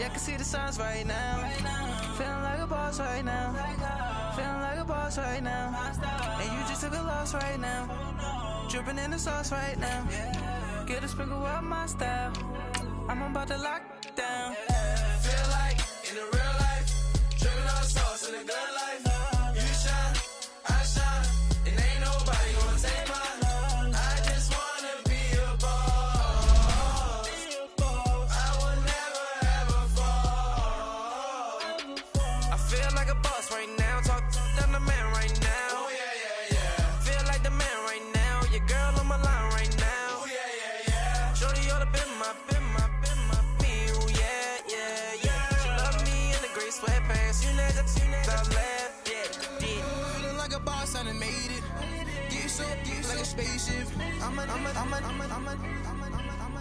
Yeah, I can see the signs right now. Feeling like a boss right now. Feeling like a boss right now. And you just took a loss right now. Dripping in the sauce right now. Get a sprinkle up my style. I'm about to lock down. Feel like in the real life, dripping on sauce in the good life. You shine, I shine, and ain't nobody gonna take mine. I just wanna be a boss. I will never ever fall. I feel like a boss right now. Talk to the man right now. Oh yeah, yeah, yeah. Feel like the man right now. Your girl on my line right now. Oh yeah, yeah, yeah. Shorty ought to be my, me. Oh yeah, yeah, yeah. She love me in the gray sweatpants. You never, I left, yeah. Feeling like a boss, I done made it. Get so like a spaceship.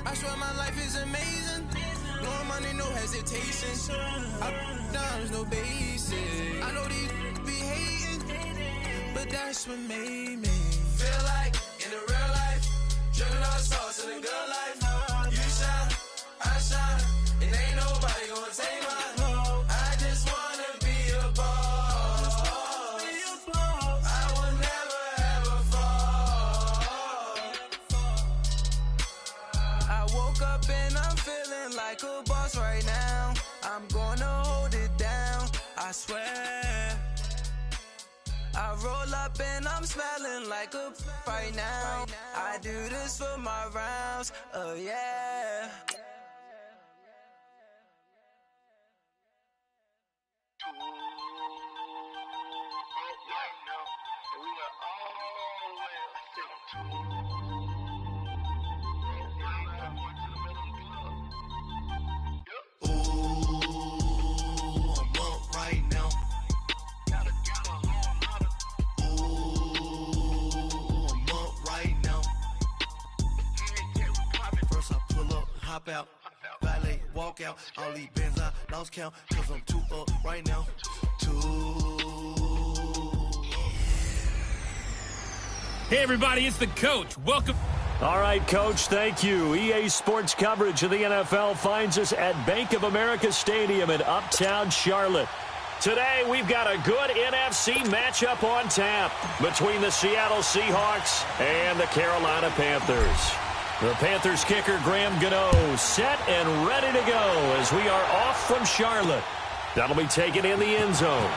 I swear my life is amazing. Blowing money, no hesitation. There's no basic. I know these be hating, but that's what made me feel like in the real life, dripping on sauce in the good life. You shine, I shine, and ain't nobody gonna take mine. I just wanna be a boss. I will never ever fall. I woke up and I'm feeling like a boss right now. I'm gonna hold it down, I swear. I roll up and I'm smelling like a right now. I do this for my rounds, oh yeah. Hop out, valet, walk out. All these bands I lost count, cause I'm too up right now. Hey everybody, it's the coach. Welcome. All right, Coach, thank you. EA Sports coverage of the NFL finds us at Bank of America Stadium in Uptown Charlotte. Today, we've got a good NFC matchup on tap between the Seattle Seahawks and the Carolina Panthers. The Panthers kicker, Graham Gano, set and ready to go as we are off from Charlotte. That'll be taken in the end zone.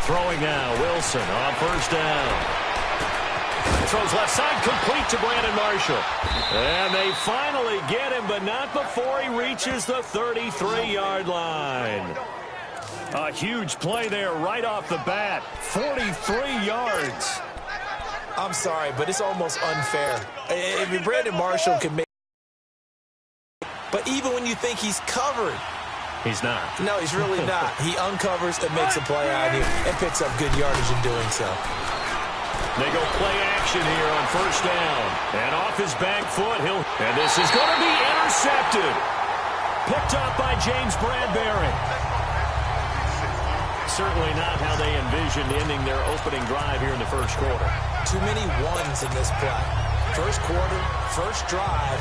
Throwing now, Wilson on first down. Throws left side, complete to Brandon Marshall. And they finally get him, but not before he reaches the 33-yard line. A huge play there right off the bat. 43 yards. I'm sorry, but it's almost unfair. I mean, Brandon Marshall can make, but even when you think he's covered, he's not. No, he's really not. He uncovers and makes a play out here and picks up good yardage in doing so. They go play action here on first down. And off his back foot, and this is going to be intercepted. Picked up by James Bradbury. Certainly not how they envisioned ending their opening drive here in the first quarter. Too many ones in this play. First quarter, first drive,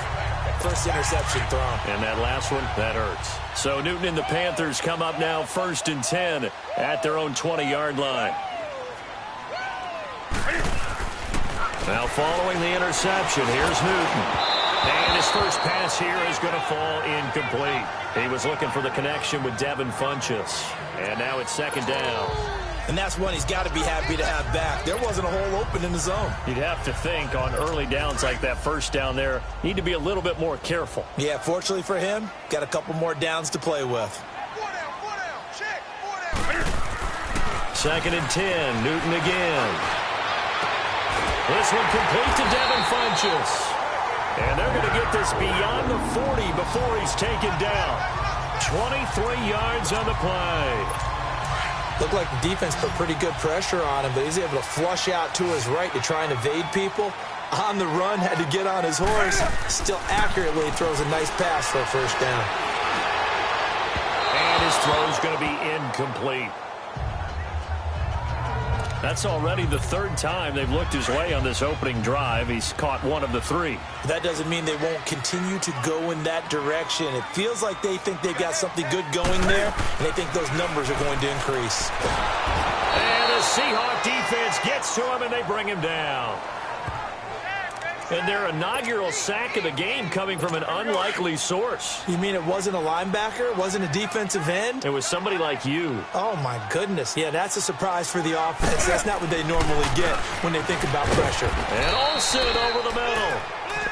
first interception thrown. And that last one, that hurts. So Newton and the Panthers come up now 1st and 10 at their own 20-yard line. Now following the interception, here's Newton. And his first pass here is going to fall incomplete. He was looking for the connection with Devin Funchess. And now it's 2nd down. And that's one he's got to be happy to have back. There wasn't a hole open in the zone. You'd have to think on early downs like that first down there, need to be a little bit more careful. Yeah, fortunately for him, got a couple more downs to play with. 2nd and 10. Newton again. This one complete to Devin Funchess. And they're going to get this beyond the 40 before he's taken down. 23 yards on the play. Looked like the defense put pretty good pressure on him, but he's able to flush out to his right to try and evade people. On the run, had to get on his horse. Still accurately throws a nice pass for a first down. And his throw's going to be incomplete. That's already the 3rd time they've looked his way on this opening drive. He's caught 1 of the 3. That doesn't mean they won't continue to go in that direction. It feels like they think they've got something good going there, and they think those numbers are going to increase. And the Seahawk defense gets to him, and they bring him down. And their inaugural sack of the game coming from an unlikely source. You mean it wasn't a linebacker? It wasn't a defensive end? It was somebody like you. Oh, my goodness. Yeah, that's a surprise for the offense. That's not what they normally get when they think about pressure. And Olsen over the middle.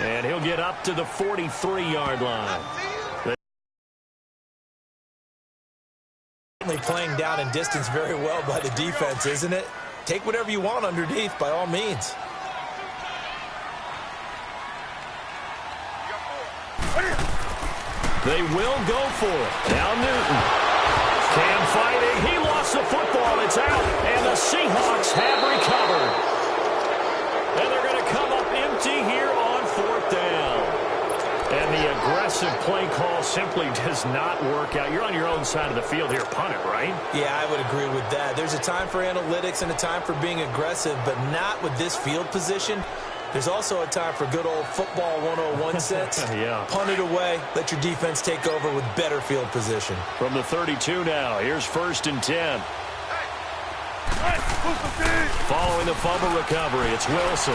And he'll get up to the 43-yard line. Certainly playing down in distance very well by the defense, isn't it? Take whatever you want underneath, by all means. They will go for it. Now Newton. Cam fighting. He lost the football. It's out. And the Seahawks have recovered. And they're going to come up empty here on 4th down. And the aggressive play call simply does not work out. You're on your own side of the field here. Punt it, right? Yeah, I would agree with that. There's a time for analytics and a time for being aggressive, but not with this field position. There's also a time for good old football 101 sense. Yeah. Punt it away. Let your defense take over with better field position. From the 32 now, here's 1st and 10. Following the fumble recovery, it's Wilson.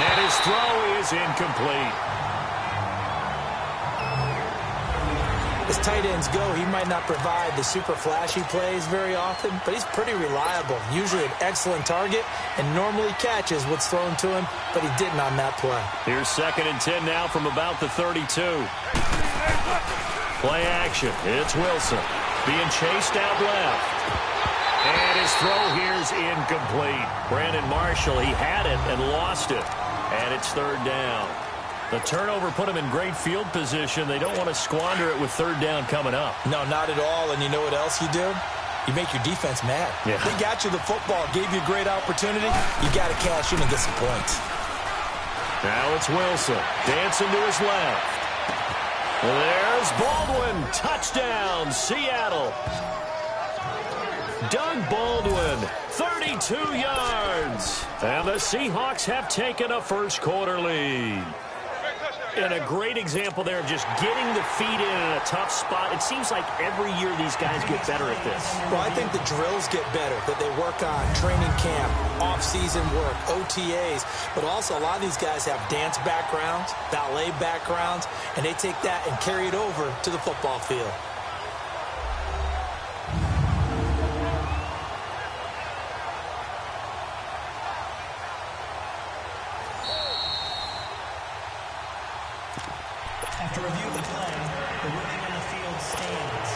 And his throw is incomplete. As tight ends go, he might not provide the super flashy plays very often, but he's pretty reliable. Usually an excellent target and normally catches what's thrown to him, but he didn't on that play. Here's 2nd and 10 now from about the 32. Play action. It's Wilson being chased out left. And his throw here's incomplete. Brandon Marshall, he had it and lost it. And it's 3rd down. The turnover put him in great field position. They don't want to squander it with 3rd down coming up. No, not at all. And you know what else you do? You make your defense mad. Yeah. They got you the football, gave you a great opportunity. You got to cash in and get some points. Now it's Wilson dancing to his left. There's Baldwin. Touchdown, Seattle. Doug Baldwin, 32 yards. And the Seahawks have taken a first-quarter lead. And a great example there of just getting the feet in a tough spot. It seems like every year these guys get better at this. Well, I think the drills get better, that they work on training camp, off-season work, OTAs. But also a lot of these guys have dance backgrounds, ballet backgrounds, and they take that and carry it over to the football field. After review of the play, the ruling on the field stands.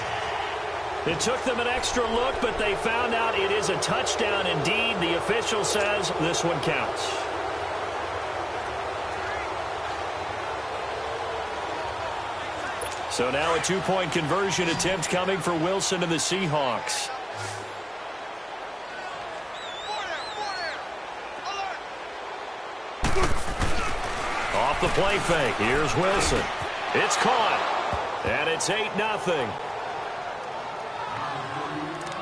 It took them an extra look, but they found out it is a touchdown indeed. The official says this one counts. So now a 2-point conversion attempt coming for Wilson and the Seahawks. Off the play fake. Here's Wilson. It's caught. And it's 8-0.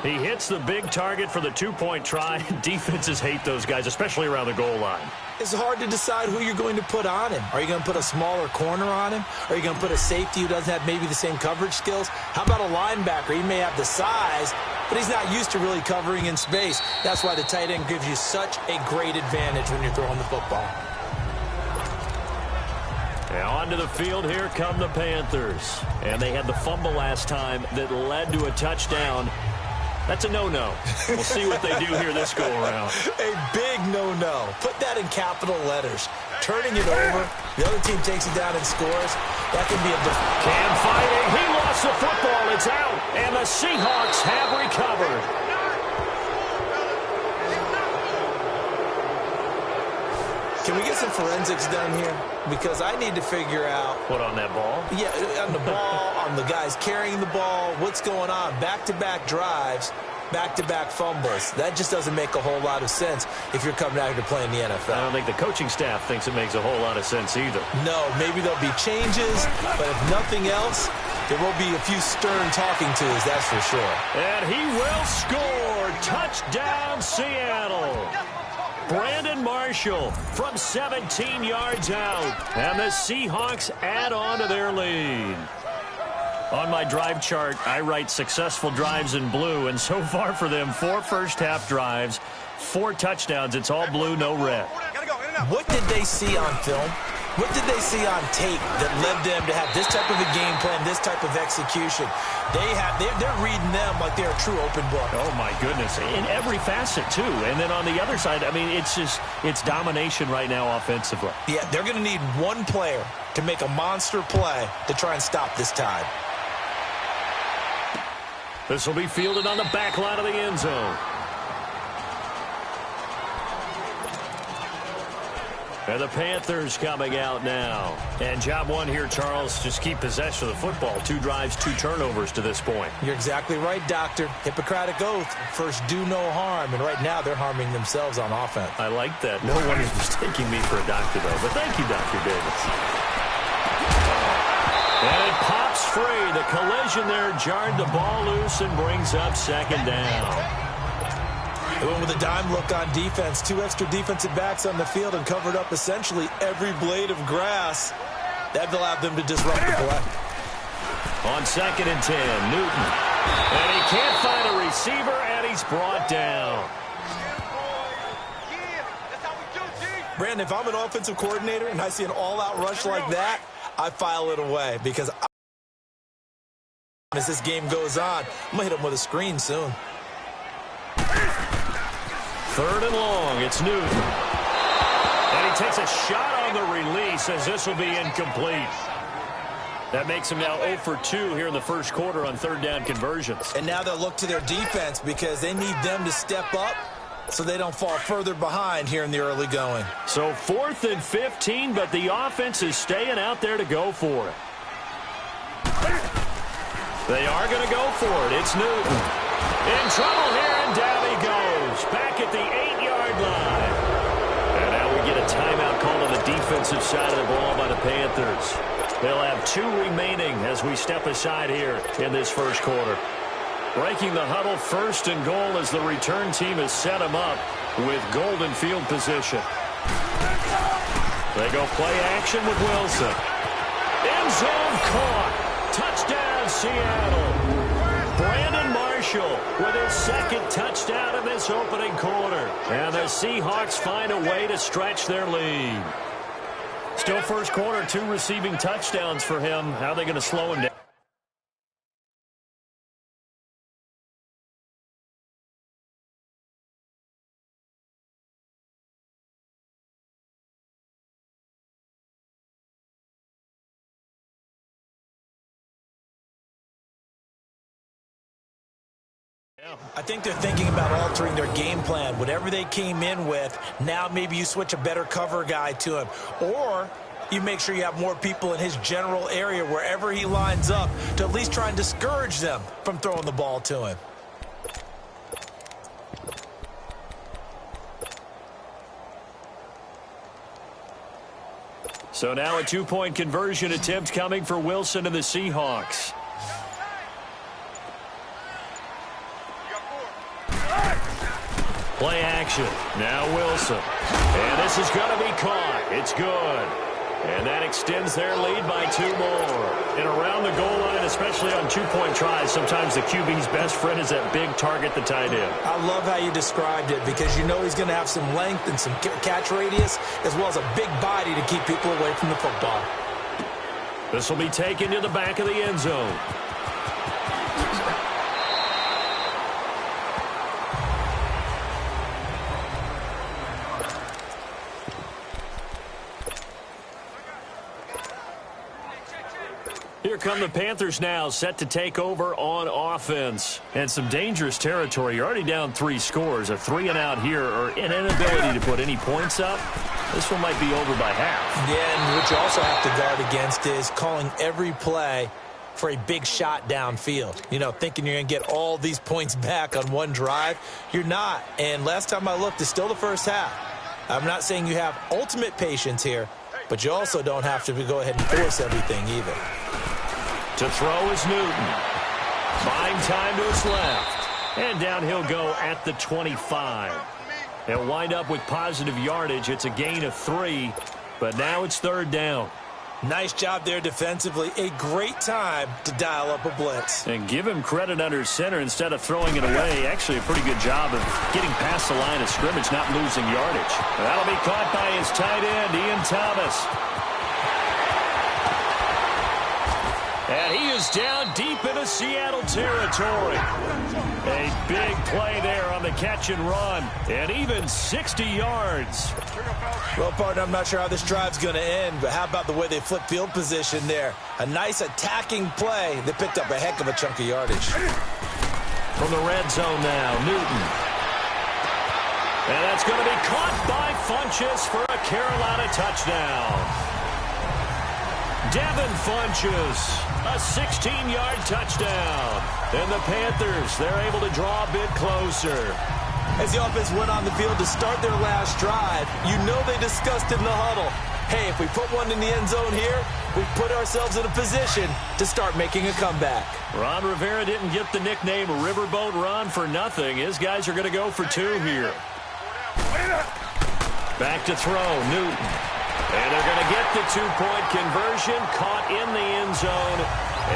He hits the big target for the 2-point try. Defenses hate those guys, especially around the goal line. It's hard to decide who you're going to put on him. Are you going to put a smaller corner on him? Are you going to put a safety who doesn't have maybe the same coverage skills? How about a linebacker? He may have the size, but he's not used to really covering in space. That's why the tight end gives you such a great advantage when you're throwing the football. Now onto the field, here come the Panthers. And they had the fumble last time that led to a touchdown. That's a no-no. We'll see what they do here this go-around. A big no-no. Put that in capital letters. Turning it over, the other team takes it down and scores. That can be a Cam fighting. He lost the football. It's out. And the Seahawks have recovered. forensics done here? Because I need to figure out. What, on that ball? Yeah, on the ball, on the guys carrying the ball, what's going on? Back-to-back drives, back-to-back fumbles. That just doesn't make a whole lot of sense if you're coming out here to play in the NFL. I don't think the coaching staff thinks it makes a whole lot of sense either. No, maybe there'll be changes, but if nothing else, there will be a few stern talking tos, that's for sure. And he will score. Touchdown, Seattle. Brandon Marshall from 17 yards out. And the Seahawks add on to their lead. On my drive chart, I write successful drives in blue, and so far for them, 4 first-half drives, 4 touchdowns. It's all blue, no red. What did they see on film? What did they see on tape that led them to have this type of a game plan, this type of execution? They're reading them like they're a true open book. Oh, my goodness. In every facet, too. And then on the other side, I mean, it's domination right now offensively. Yeah, they're going to need one player to make a monster play to try and stop this tide. This will be fielded on the back line of the end zone. And the Panthers coming out now. And job one here, Charles, just keep possession of the football. 2 drives, 2 turnovers to this point. You're exactly right, Doctor. Hippocratic oath. First, do no harm. And right now, they're harming themselves on offense. I like that. No one is mistaking me for a doctor, though. But thank you, Dr. Davis. And it pops free. The collision there jarred the ball loose and brings up second down. They went with a dime look on defense. 2 extra defensive backs on the field and covered up essentially every blade of grass. That allowed them to disrupt the play. On 2nd and 10, Newton. And he can't find a receiver, and he's brought down. Brandon, if I'm an offensive coordinator and I see an all-out rush like that, I file it away because as this game goes on, I'm going to hit him with a screen soon. 3rd and long, it's Newton. And he takes a shot on the release as this will be incomplete. That makes him now 0 for 2 here in the first quarter on 3rd down conversions. And now they'll look to their defense because they need them to step up so they don't fall further behind here in the early going. So 4th and 15, but the offense is staying out there to go for it. They are going to go for it. It's Newton. In trouble here, and down he goes. Back at the 8-yard line. And now we get a timeout call on the defensive side of the ball by the Panthers. They'll have 2 remaining as we step aside here in this first quarter. Breaking the huddle, 1st and goal as the return team has set them up with golden field position. They go play action with Wilson. End zone caught. Touchdown, Seattle. Brandon Marshall with his 2nd touchdown in this opening quarter. And the Seahawks find a way to stretch their lead. Still first quarter, 2 receiving touchdowns for him. How are they going to slow him down? I think they're thinking about altering their game plan. Whatever they came in with, now maybe you switch a better cover guy to him. Or you make sure you have more people in his general area wherever he lines up to at least try and discourage them from throwing the ball to him. So now a 2-point conversion attempt coming for Wilson and the Seahawks. Play action. Now Wilson. And this is going to be caught. It's good. And that extends their lead by 2 more. And around the goal line, especially on 2-point tries, sometimes the QB's best friend is that big target, the tight end. I love how you described it because you know he's going to have some length and some catch radius as well as a big body to keep people away from the football. This will be taken to the back of the end zone. Here come the Panthers now, set to take over on offense. And some dangerous territory. You're already down 3 scores. A 3-and-out here, or an inability to put any points up. this one might be over by half. Yeah, and what you also have to guard against is calling every play for a big shot downfield. You know, thinking you're going to get all these points back on one drive. You're not. And last time I looked, it's still the first half. I'm not saying you have ultimate patience here, but you also don't have to go ahead and force everything either. To throw is Newton. Buying time to his left. And down he'll go at the 25. They'll wind up with positive yardage. It's a gain of 3, but now it's third down. Nice job there defensively. A great time to dial up a blitz. And give him credit under center instead of throwing it away. Actually a pretty good job of getting past the line of scrimmage, not losing yardage. That'll be caught by his tight end, Ian Thomas. And he is down deep into Seattle territory. A big play there on the catch and run. And even 60 yards. Well, partner, I'm not sure how this drive's going to end, but how about the way they flip field position there? A nice attacking play that picked up a heck of a chunk of yardage. From the red zone now, Newton. And that's going to be caught by Funchess for a Carolina touchdown. Devin Funchess, a 16-yard touchdown. And the Panthers, they're able to draw a bit closer. As the offense went on the field to start their last drive, you know they discussed in the huddle, hey, if we put one in the end zone here, we put ourselves in a position to start making a comeback. Ron Rivera didn't get the nickname Riverboat Ron for nothing. His guys are going to go for 2 here. Back to throw, Newton. And they're going to get the 2-point conversion, caught in the end zone,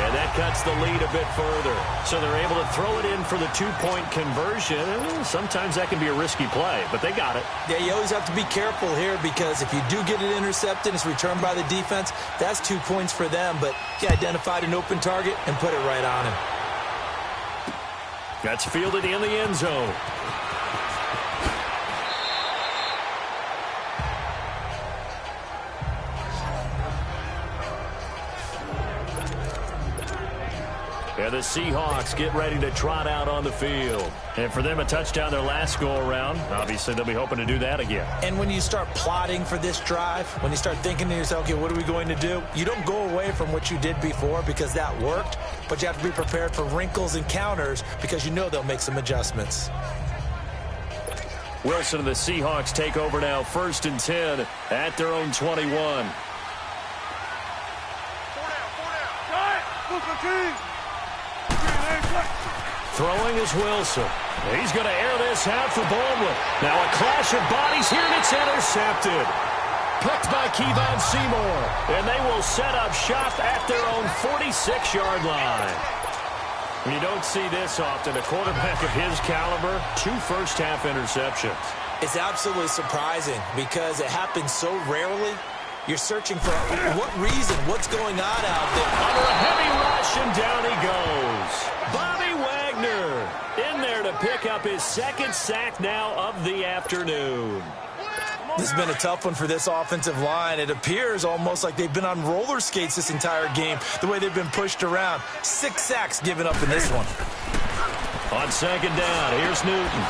and that cuts the lead a bit further. So they're able to throw it in for the 2-point conversion. Sometimes that can be a risky play, but they got it. Yeah, you always have to be careful here because if you do get it intercepted, it's returned by the defense, that's 2 points for them, but he identified an open target and put it right on him. That's fielded in the end zone. And the Seahawks get ready to trot out on the field. And for them, a touchdown their last go-around. Obviously, they'll be hoping to do that again. And when you start plotting for this drive, when you start thinking to yourself, okay, what are we going to do? You don't go away from what you did before because that worked, but you have to be prepared for wrinkles and counters because you know they'll make some adjustments. Wilson and the Seahawks take over now, 1st and 10 at their own 21. Throwing is Wilson. He's going to air this out for Baldwin. Now a clash of bodies here, and it's intercepted. Picked by Kevon Seymour. And they will set up shop at their own 46-yard line. You don't see this often. A quarterback of his caliber, 2 first-half interceptions. It's absolutely surprising because it happens so rarely. You're searching for what reason, what's going on out there. Under a heavy rush, and down he goes. Bobby Wagner in there to pick up his 2nd sack now of the afternoon. This has been a tough one for this offensive line. It appears almost like they've been on roller skates this entire game, the way they've been pushed around. 6 sacks given up in this one. On 2nd down, here's Newton.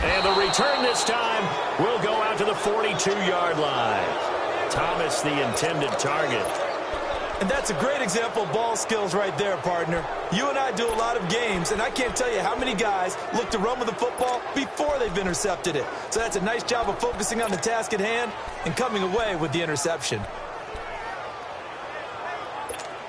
And the return this time will go out to the 42-yard line. Thomas, the intended target. And that's a great example of ball skills right there, partner. You and I do a lot of games, and I can't tell you how many guys look to run with the football before they've intercepted it. So that's a nice job of focusing on the task at hand and coming away with the interception.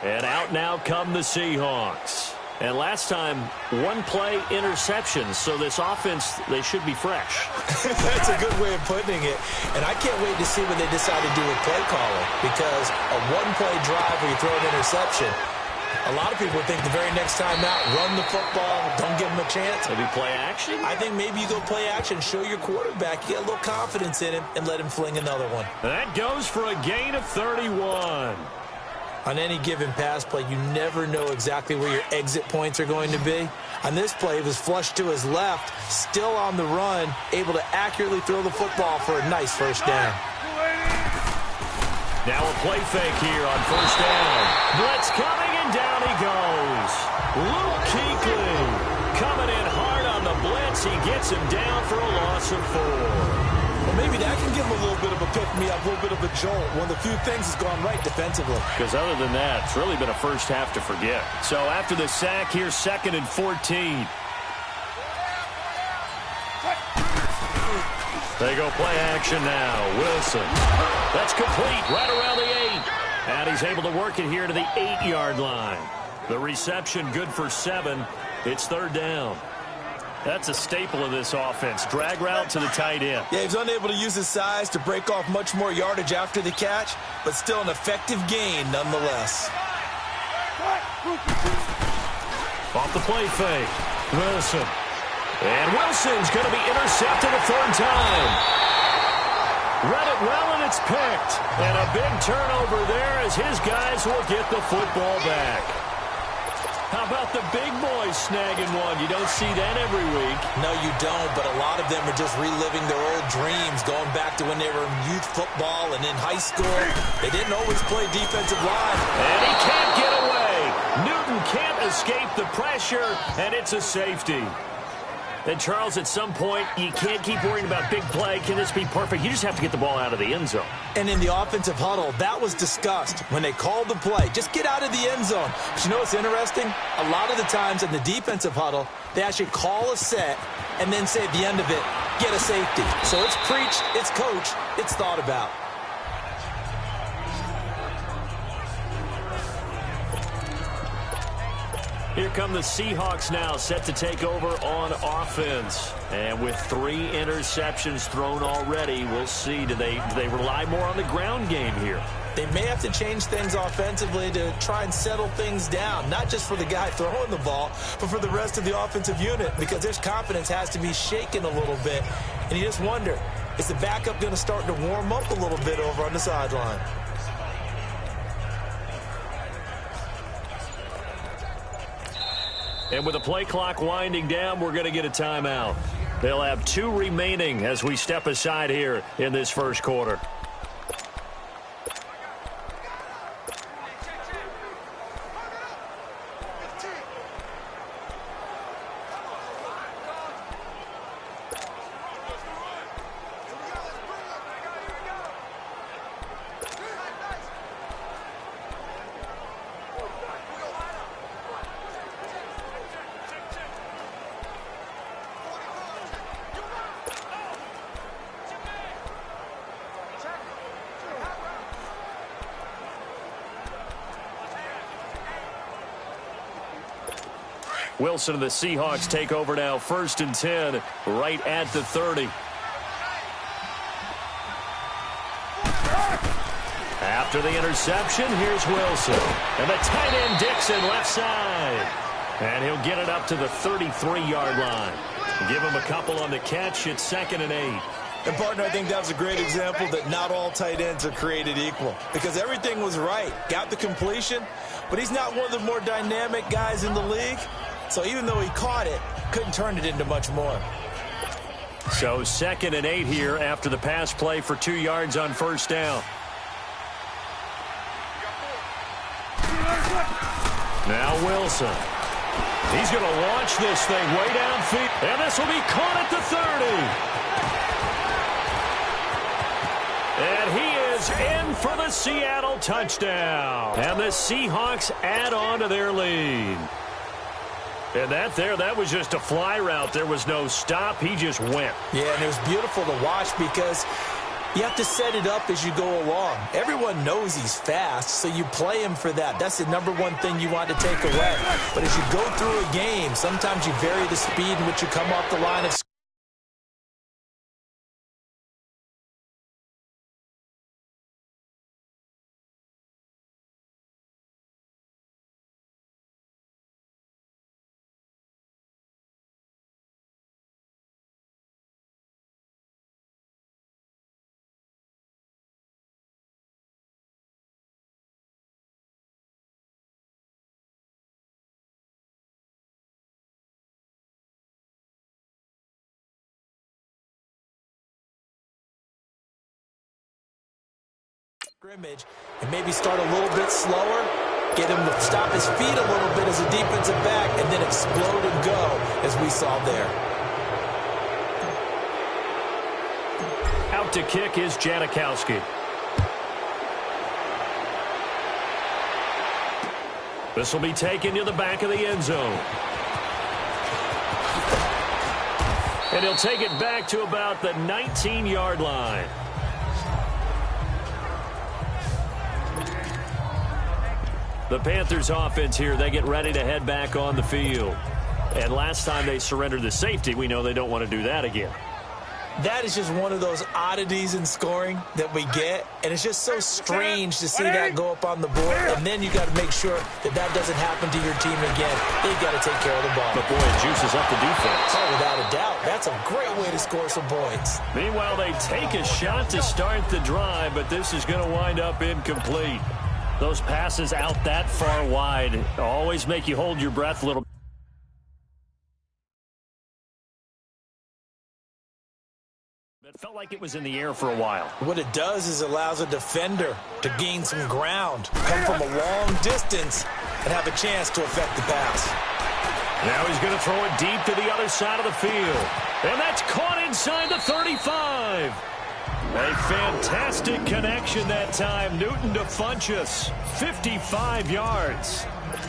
And out now come the Seahawks. And last time, 1-play interceptions. So this offense, they should be fresh. That's a good way of putting it. And I can't wait to see what they decide to do with play calling. Because a 1-play drive where you throw an interception, a lot of people think the very next time out, run the football, don't give them a chance. Maybe play action? I think maybe you go play action, show your quarterback, you get a little confidence in him, and let him fling another one. That goes for a gain of 31. On any given pass play, you never know exactly where your exit points are going to be. On this play, it was flushed to his left, still on the run, able to accurately throw the football for a nice 1st down. Now a play fake here on 1st down. Blitz coming, and down he goes. Luke Kuechly coming in hard on the blitz. He gets him down for a loss of 4. Well, maybe that can give him a little bit of a pick-me-up, a little bit of a jolt. One of the few things that's gone right defensively. Because other than that, it's really been a first half to forget. So after the sack, here's 2nd and 14. They go play action now. Wilson. That's complete right around the 8. And he's able to work it here to the 8-yard line. The reception good for 7. It's 3rd down. That's a staple of this offense. Drag route to the tight end. Yeah, he's unable to use his size to break off much more yardage after the catch, but still an effective gain nonetheless. Off the play fake. Wilson. And Wilson's going to be intercepted a 3rd time. Read it well, and it's picked. And a big turnover there as his guys will get the football back. How about the big boys snagging one? You don't see that every week. No, you don't, but a lot of them are just reliving their old dreams, going back to when they were in youth football and in high school. They didn't always play defensive line. And he can't get away. Newton can't escape the pressure, and it's a safety. And, Charles, at some point, you can't keep worrying about big play. Can this be perfect? You just have to get the ball out of the end zone. And in the offensive huddle, that was discussed when they called the play. Just get out of the end zone. But you know what's interesting? A lot of the times in the defensive huddle, they actually call a set and then say at the end of it, get a safety. So it's preached, it's coached, it's thought about. Here come the Seahawks now, set to take over on offense. And with 3 interceptions thrown already, we'll see. Do they rely more on the ground game here? They may have to change things offensively to try and settle things down, not just for the guy throwing the ball, but for the rest of the offensive unit, because their confidence has to be shaken a little bit. And you just wonder, is the backup going to start to warm up a little bit over on the sideline? And with the play clock winding down, we're going to get a timeout. They'll have 2 remaining as we step aside here in this first quarter. Wilson and the Seahawks take over now, 1st and 10, right at the 30. After the interception, here's Wilson. And the tight end Dixon left side. And he'll get it up to the 33-yard line. Give him a couple on the catch. It's 2nd and 8. And, partner, I think that was a great example that not all tight ends are created equal, because everything was right. Got the completion, but he's not one of the more dynamic guys in the league. So even though he caught it, couldn't turn it into much more. So 2nd and 8 here after the pass play for 2 yards on 1st down. Now Wilson. He's going to launch this thing way downfield. And this will be caught at the 30. And he is in for the Seattle touchdown. And the Seahawks add on to their lead. And that was just a fly route. There was no stop. He just went. Yeah, and it was beautiful to watch because you have to set it up as you go along. Everyone knows he's fast, so you play him for that. That's the #1 thing you want to take away. But as you go through a game, sometimes you vary the speed in which you come off the line of scrimmage and maybe start a little bit slower, get him to stop his feet a little bit as a defensive back, and then explode and go as we saw there. Out to kick is Janikowski. This will be taken to the back of the end zone. And he'll take it back to about the 19-yard line. The Panthers offense here, they get ready to head back on the field. And last time they surrendered the safety, we know they don't want to do that again. That is just one of those oddities in scoring that we get, and it's just so strange to see that go up on the board, and then you got to make sure that that doesn't happen to your team again. They've got to take care of the ball. But boy, it juices up the defense. Oh, without a doubt. That's a great way to score some points. Meanwhile, they take a shot to start the drive, but this is going to wind up incomplete. Those passes out that far wide always make you hold your breath a little. It felt like it was in the air for a while. What it does is allows a defender to gain some ground, come from a long distance, and have a chance to affect the pass. Now he's going to throw it deep to the other side of the field. And that's caught inside the 35. A fantastic connection that time. Newton to Funchess. 55 yards.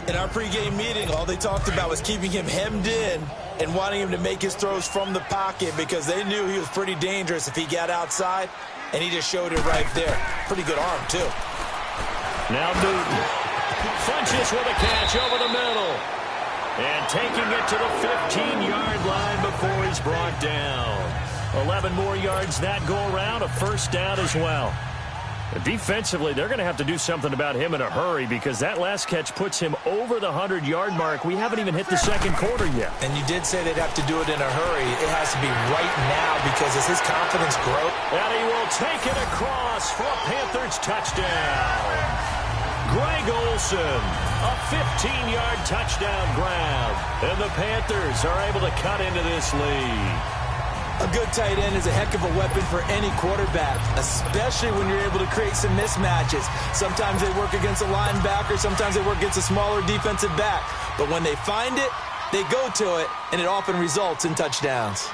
In our pregame meeting, all they talked about was keeping him hemmed in and wanting him to make his throws from the pocket because they knew he was pretty dangerous if he got outside, and he just showed it right there. Pretty good arm, too. Now Newton. Funchess with a catch over the middle. And taking it to the 15-yard line before he's brought down. 11 more yards that go around, a first down as well. Defensively, they're going to have to do something about him in a hurry because that last catch puts him over the 100-yard mark. We haven't even hit the second quarter yet. And you did say they'd have to do it in a hurry. It has to be right now because as his confidence grows. And he will take it across for a Panthers touchdown. Greg Olsen, a 15-yard touchdown grab. And the Panthers are able to cut into this lead. A good tight end is a heck of a weapon for any quarterback, especially when you're able to create some mismatches. Sometimes they work against a linebacker, sometimes they work against a smaller defensive back. But when they find it, they go to it, and it often results in touchdowns.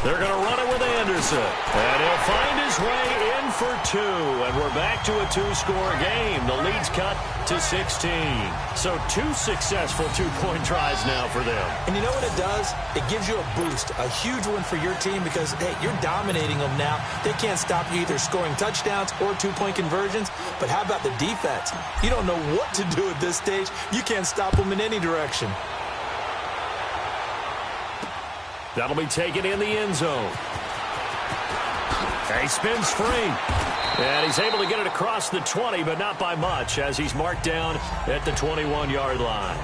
They're going to run it with Anderson, and he'll find his way in for two, and we're back to a two-score game. The lead's cut to 16. So two successful two-point tries now for them. And you know what it does? It gives you a boost, a huge one for your team because, hey, you're dominating them now. They can't stop you either scoring touchdowns or two-point conversions, but how about the defense? You don't know what to do at this stage. You can't stop them in any direction. That'll be taken in the end zone. He spins free. And he's able to get it across the 20, but not by much as he's marked down at the 21-yard line.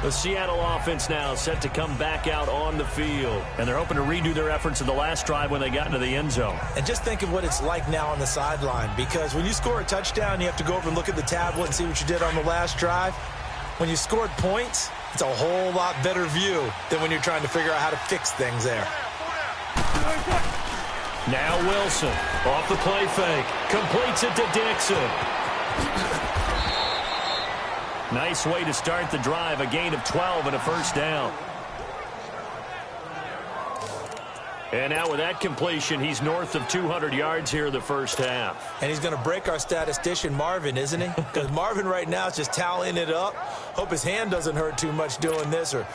The Seattle offense now set to come back out on the field. And they're hoping to redo their efforts in the last drive when they got into the end zone. And just think of what it's like now on the sideline. Because when you score a touchdown, you have to go over and look at the tablet and see what you did on the last drive. When you scored points, it's a whole lot better view than when you're trying to figure out how to fix things there. Now Wilson, off the play fake, completes it to Dixon. Nice way to start the drive, a gain of 12 and a first down. And now with that completion, he's north of 200 yards here in the first half. And he's going to break our statistician Marvin, isn't he? Because Marvin right now is just tallying it up. Hope his hand doesn't hurt too much doing this or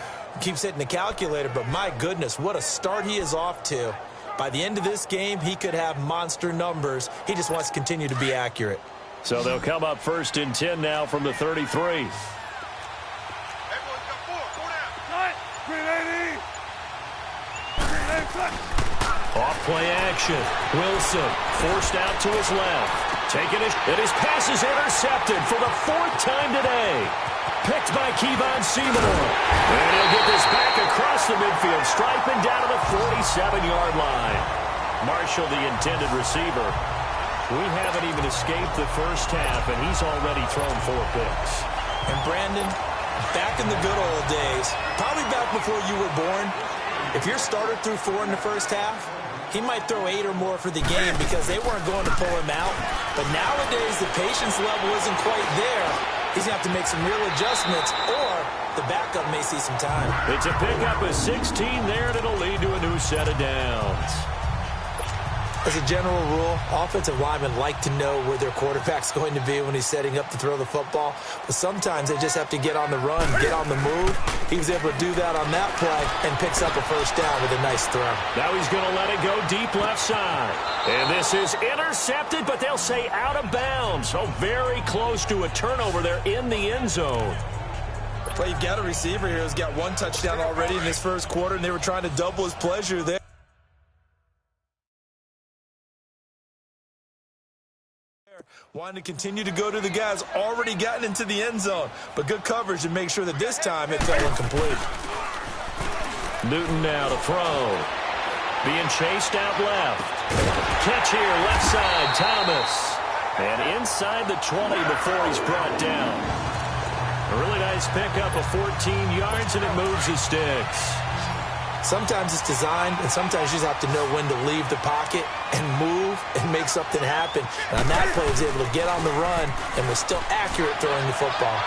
keeps hitting the calculator. But my goodness, what a start he is off to. By the end of this game, he could have monster numbers. He just wants to continue to be accurate. So they'll come up first and 10 now from the 33. Off play action. Wilson forced out to his left. Taking it, and his pass is intercepted for the fourth time today. Picked by Kevon Seymour. And he'll get this back across the midfield stripe and down to the 47-yard line. Marshall, the intended receiver. We haven't even escaped the first half, and he's already thrown 4 picks. And Brandon, back in the good old days, probably back before you were born, if your starter threw 4 in the first half, he might throw 8 or more for the game because they weren't going to pull him out. But nowadays, the patience level isn't quite there. He's going to have to make some real adjustments, or The backup may see some time. It's a pickup of 16 there, and it'll lead to a new set of downs. As a general rule, offensive linemen like to know where their quarterback's going to be when he's setting up to throw the football. But sometimes they just have to get on the run, get on the move. He was able to do that on that play and picks up a first down with a nice throw. Now he's going to let it go deep left side. And this is intercepted, but they'll say out of bounds. So very close to a turnover there in the end zone. Well, you've got a receiver here who's got one touchdown already in this first quarter, and they were trying to double his pleasure there. Wanting to continue to go to the guys already gotten into the end zone. But good coverage to make sure that this time it fell incomplete. Newton now to throw. Being chased out left. Catch here, left side, Thomas. And inside the 20 before he's brought down. A really nice pickup of 14 yards, and it moves the sticks. Sometimes it's designed, and sometimes you just have to know when to leave the pocket and move and make something happen. And on that play, he was able to get on the run and was still accurate throwing the football.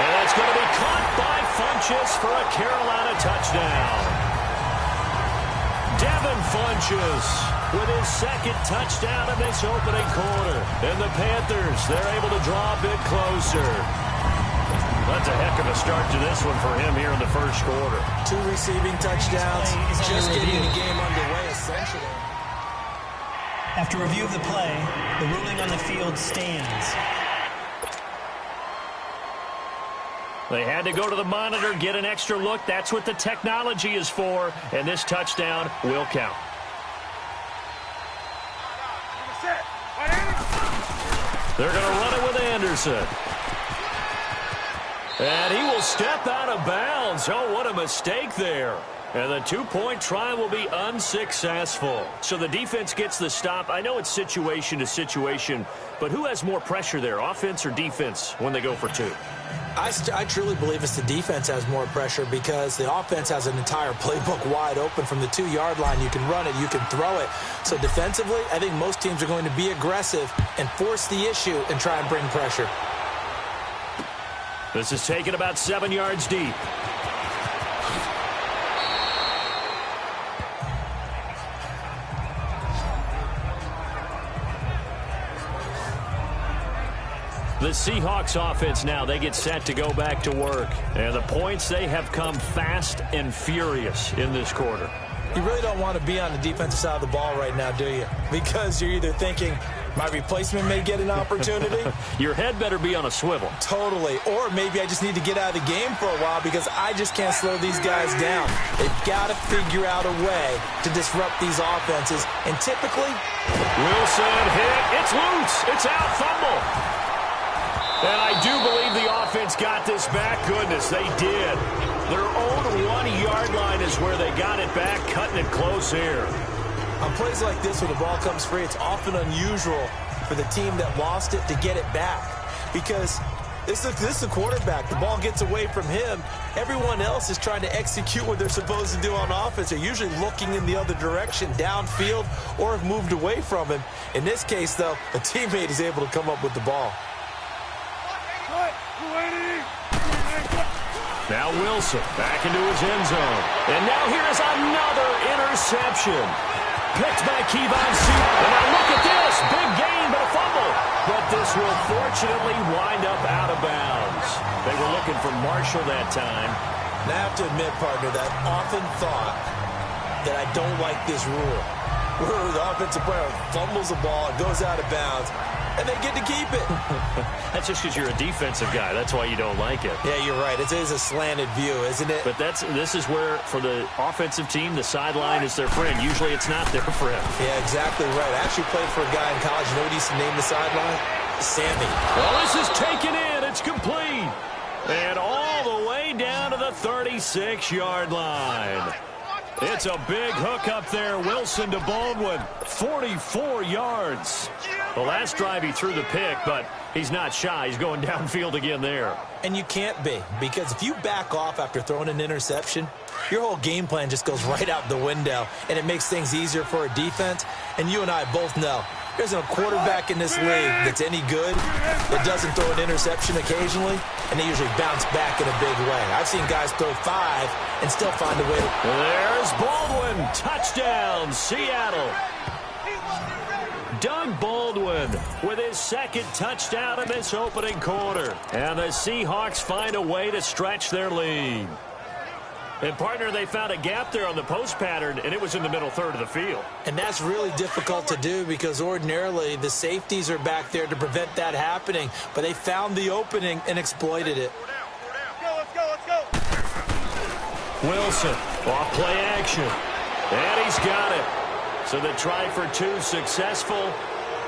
And that's going to be caught by Funchess for a Carolina touchdown. Devin Funchess with his second touchdown in this opening quarter. And the Panthers, they're able to draw a bit closer. That's a heck of a start to this one for him here in the first quarter. 2 receiving touchdowns, just getting the game underway, essentially. After review of the play, the ruling on the field stands. They had to go to the monitor, get an extra look. That's what the technology is for, and this touchdown will count. They're going to run it with Anderson. And he will step out of bounds. Oh, what a mistake there. And the 2-point try will be unsuccessful. So the defense gets the stop. I know it's situation to situation, but who has more pressure there, offense or defense, when they go for 2? I truly believe it's the defense has more pressure because the offense has an entire playbook wide open from the 2-yard line. You can run it, you can throw it. So defensively, I think most teams are going to be aggressive and force the issue and try and bring pressure. This is taken about 7 yards deep. The Seahawks offense now, they get set to go back to work. And the points, they have come fast and furious in this quarter. You really don't want to be on the defensive side of the ball right now, do you? Because you're either thinking, my replacement may get an opportunity. Your head better be on a swivel. Totally. Or maybe I just need to get out of the game for a while because I just can't slow these guys down. They've got to figure out a way to disrupt these offenses. And typically, Wilson hit. It's loose. It's out. Fumble. And I do believe the offense got this back. Goodness, they did. Their own 1-yard line is where they got it back, cutting it close here. on plays like this when the ball comes free, it's often unusual for the team that lost it to get it back because this is the quarterback. The ball gets away from him. Everyone else is trying to execute what they're supposed to do on offense. They're usually looking in the other direction, downfield, or have moved away from him. In this case, though, a teammate is able to come up with the ball. Now Wilson back into his end zone. And now here's another interception. Picked by Kevon Seaton. And now look at this. Big gain, but a fumble. But this will fortunately wind up out of bounds. They were looking for Marshall that time. And I have to admit, partner, that I often thought that I don't like this rule. Where the offensive player fumbles the ball, it goes out of bounds, and they get to keep it. That's just because you're a defensive guy. That's why you don't like it. Yeah, you're right. It is a slanted view, isn't it? But this is where, for the offensive team, the sideline is their friend. Usually it's not their friend. Yeah, exactly right. I actually played for a guy in college. You know what he used to name the sideline? Sammy. Well, this is taken in. It's complete. And all the way down to the 36-yard line. It's a big hook up there. Wilson to Baldwin. 44 yards. The last drive he threw the pick, but he's not shy. He's going downfield again there. And you can't be, because if you back off after throwing an interception, your whole game plan just goes right out the window, and it makes things easier for a defense. And you and I both know There's a quarterback in this league that's any good that doesn't throw an interception occasionally, and they usually bounce back in a big way. I've seen guys throw 5 and still find a way to... There's Baldwin. Touchdown, Seattle. Doug Baldwin with his second touchdown in this opening quarter. And the Seahawks find a way to stretch their lead. And, partner, they found a gap there on the post pattern, and it was in the middle third of the field. And that's really difficult to do because ordinarily the safeties are back there to prevent that happening. But they found the opening and exploited it. Let's go. Wilson, off play action. And he's got it. So the try for 2 successful.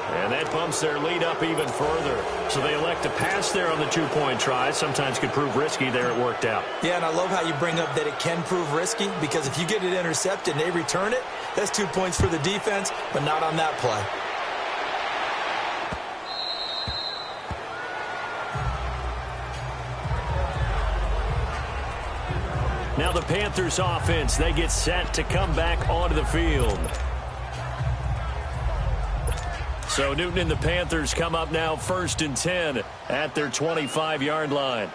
And that bumps their lead up even further. So they elect to pass there on the 2-point try. Sometimes could prove risky. There it worked out. Yeah, and I love how you bring up that it can prove risky because if you get it intercepted and they return it, that's 2 points for the defense, but not on that play. Now the Panthers offense, they get set to come back onto the field. So Newton and the Panthers come up now 1st and 10 at their 25-yard line.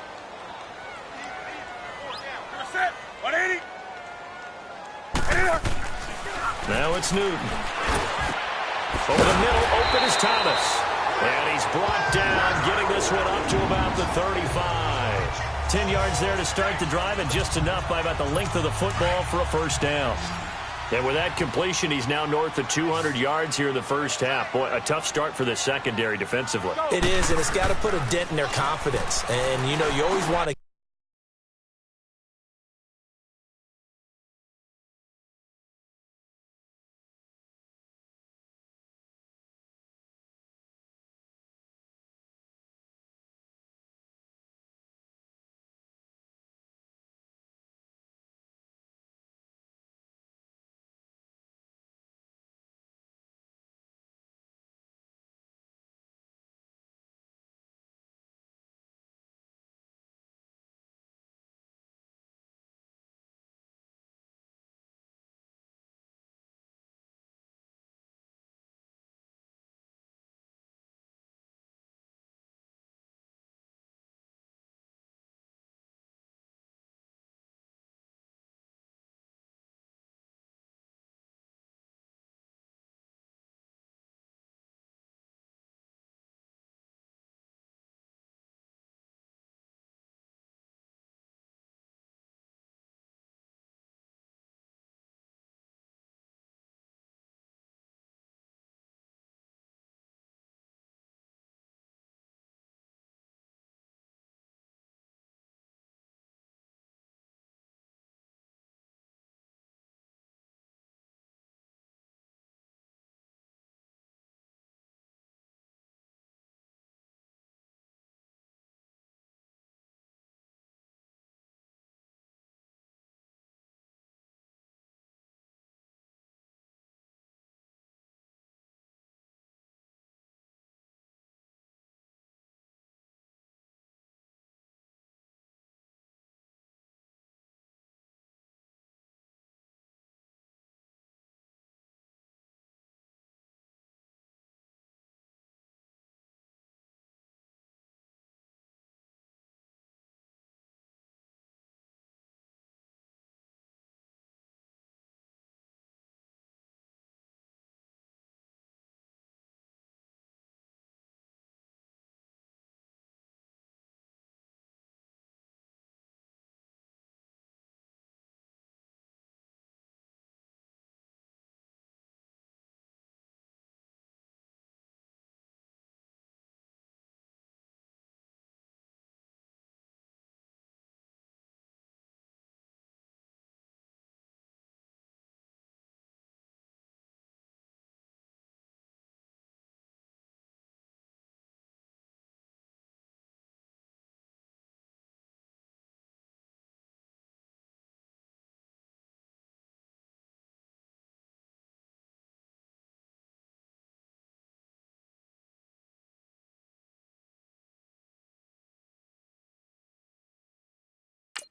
Now it's Newton. Over the middle, open is Thomas. And he's brought down, getting this one up to about the 35. 10 yards there to start the drive, and just enough by about the length of the football for a first down. And with that completion, he's now north of 200 yards here in the first half. Boy, a tough start for the secondary defensively. It is, and it's got to put a dent in their confidence. And, you know, you always want to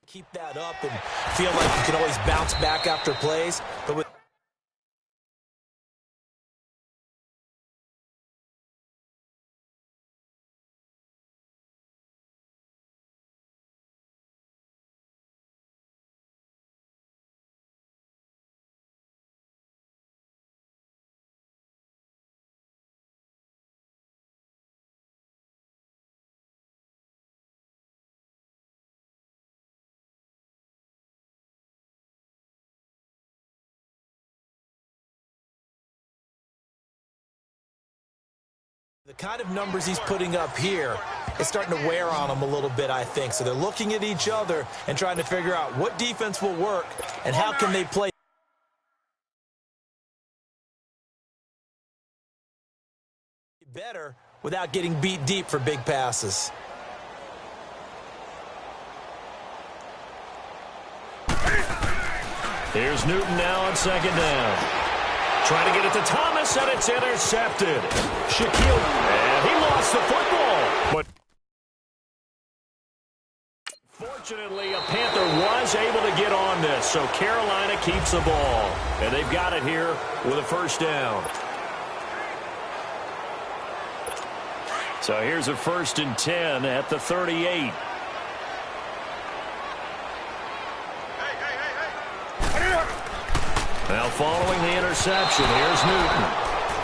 keep that up and feel like you can always bounce back after plays. But with The kind of numbers he's putting up here is starting to wear on him a little bit, I think. So they're looking at each other and trying to figure out what defense will work and how can they play better without getting beat deep for big passes. Here's Newton now on second down. Trying to get it to Thomas, and it's intercepted. Shaquille, and he lost the football. But fortunately, a Panther was able to get on this, so Carolina keeps the ball. And they've got it here with a first down. So here's a 1st and 10 at the 38. Now following the interception, here's Newton.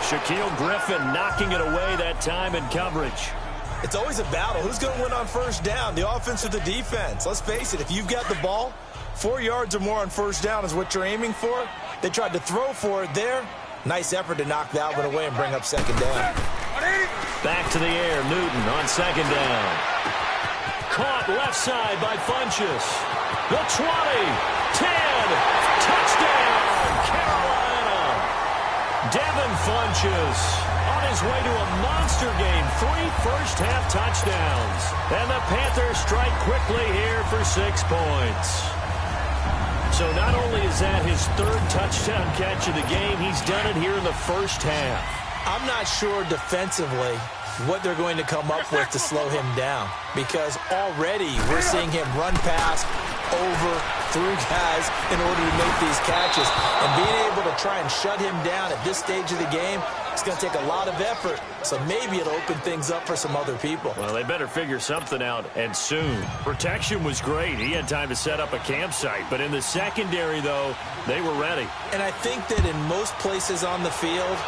Shaquille Griffin knocking it away that time in coverage. It's always a battle. Who's going to win on first down, the offense or the defense? Let's face it, if you've got the ball, 4 yards or more on first down is what you're aiming for. They tried to throw for it there. Nice effort to knock that one away and bring up second down. Back to the air, Newton on second down. Caught left side by Funchess. The 20, 10, touchdown, Carolina. Devin Funchess on his way to a monster game. 3 first-half touchdowns. And the Panthers strike quickly here for 6 points. So not only is that his 3rd touchdown catch of the game, he's done it here in the first half. I'm not sure defensively what they're going to come up with to slow him down, because already we're seeing him run past, over, through guys in order to make these catches. And being able to try and shut him down at this stage of the game, it's going to take a lot of effort. So maybe it'll open things up for some other people. Well, they better figure something out, and soon. Protection was great. He had time to set up a campsite. But in the secondary, though, they were ready. And I think that in most places on the field,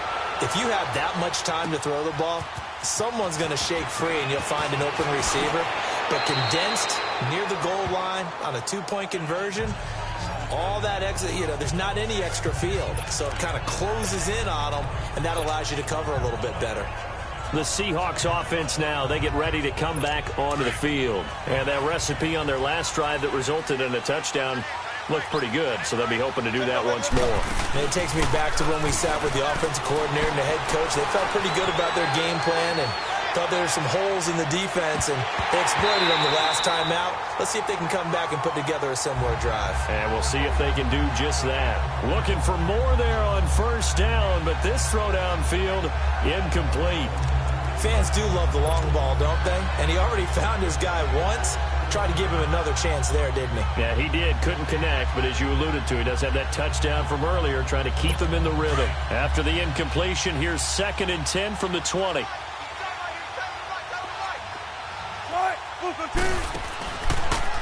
if you have that much time to throw the ball, someone's going to shake free and you'll find an open receiver. But condensed near the goal line on a 2-point conversion, all that extra, there's not any extra field. So it kind of closes in on them, and that allows you to cover a little bit better. The Seahawks offense now, they get ready to come back onto the field. And that recipe on their last drive that resulted in a touchdown looked pretty good, so they'll be hoping to do that once more. And it takes me back to when we sat with the offensive coordinator and the head coach. They felt pretty good about their game plan and thought there were some holes in the defense, and they exploited them the last time out. Let's see if they can come back and put together a similar drive. And we'll see if they can do just that. Looking for more there on first down, but this throw downfield incomplete. Fans do love the long ball, don't they? And he already found his guy once. Tried to give him another chance there, didn't he? Yeah, he did. Couldn't connect, but as you alluded to, he does have that touchdown from earlier, trying to keep him in the rhythm. After the incompletion, here's 2nd and 10 from the 20.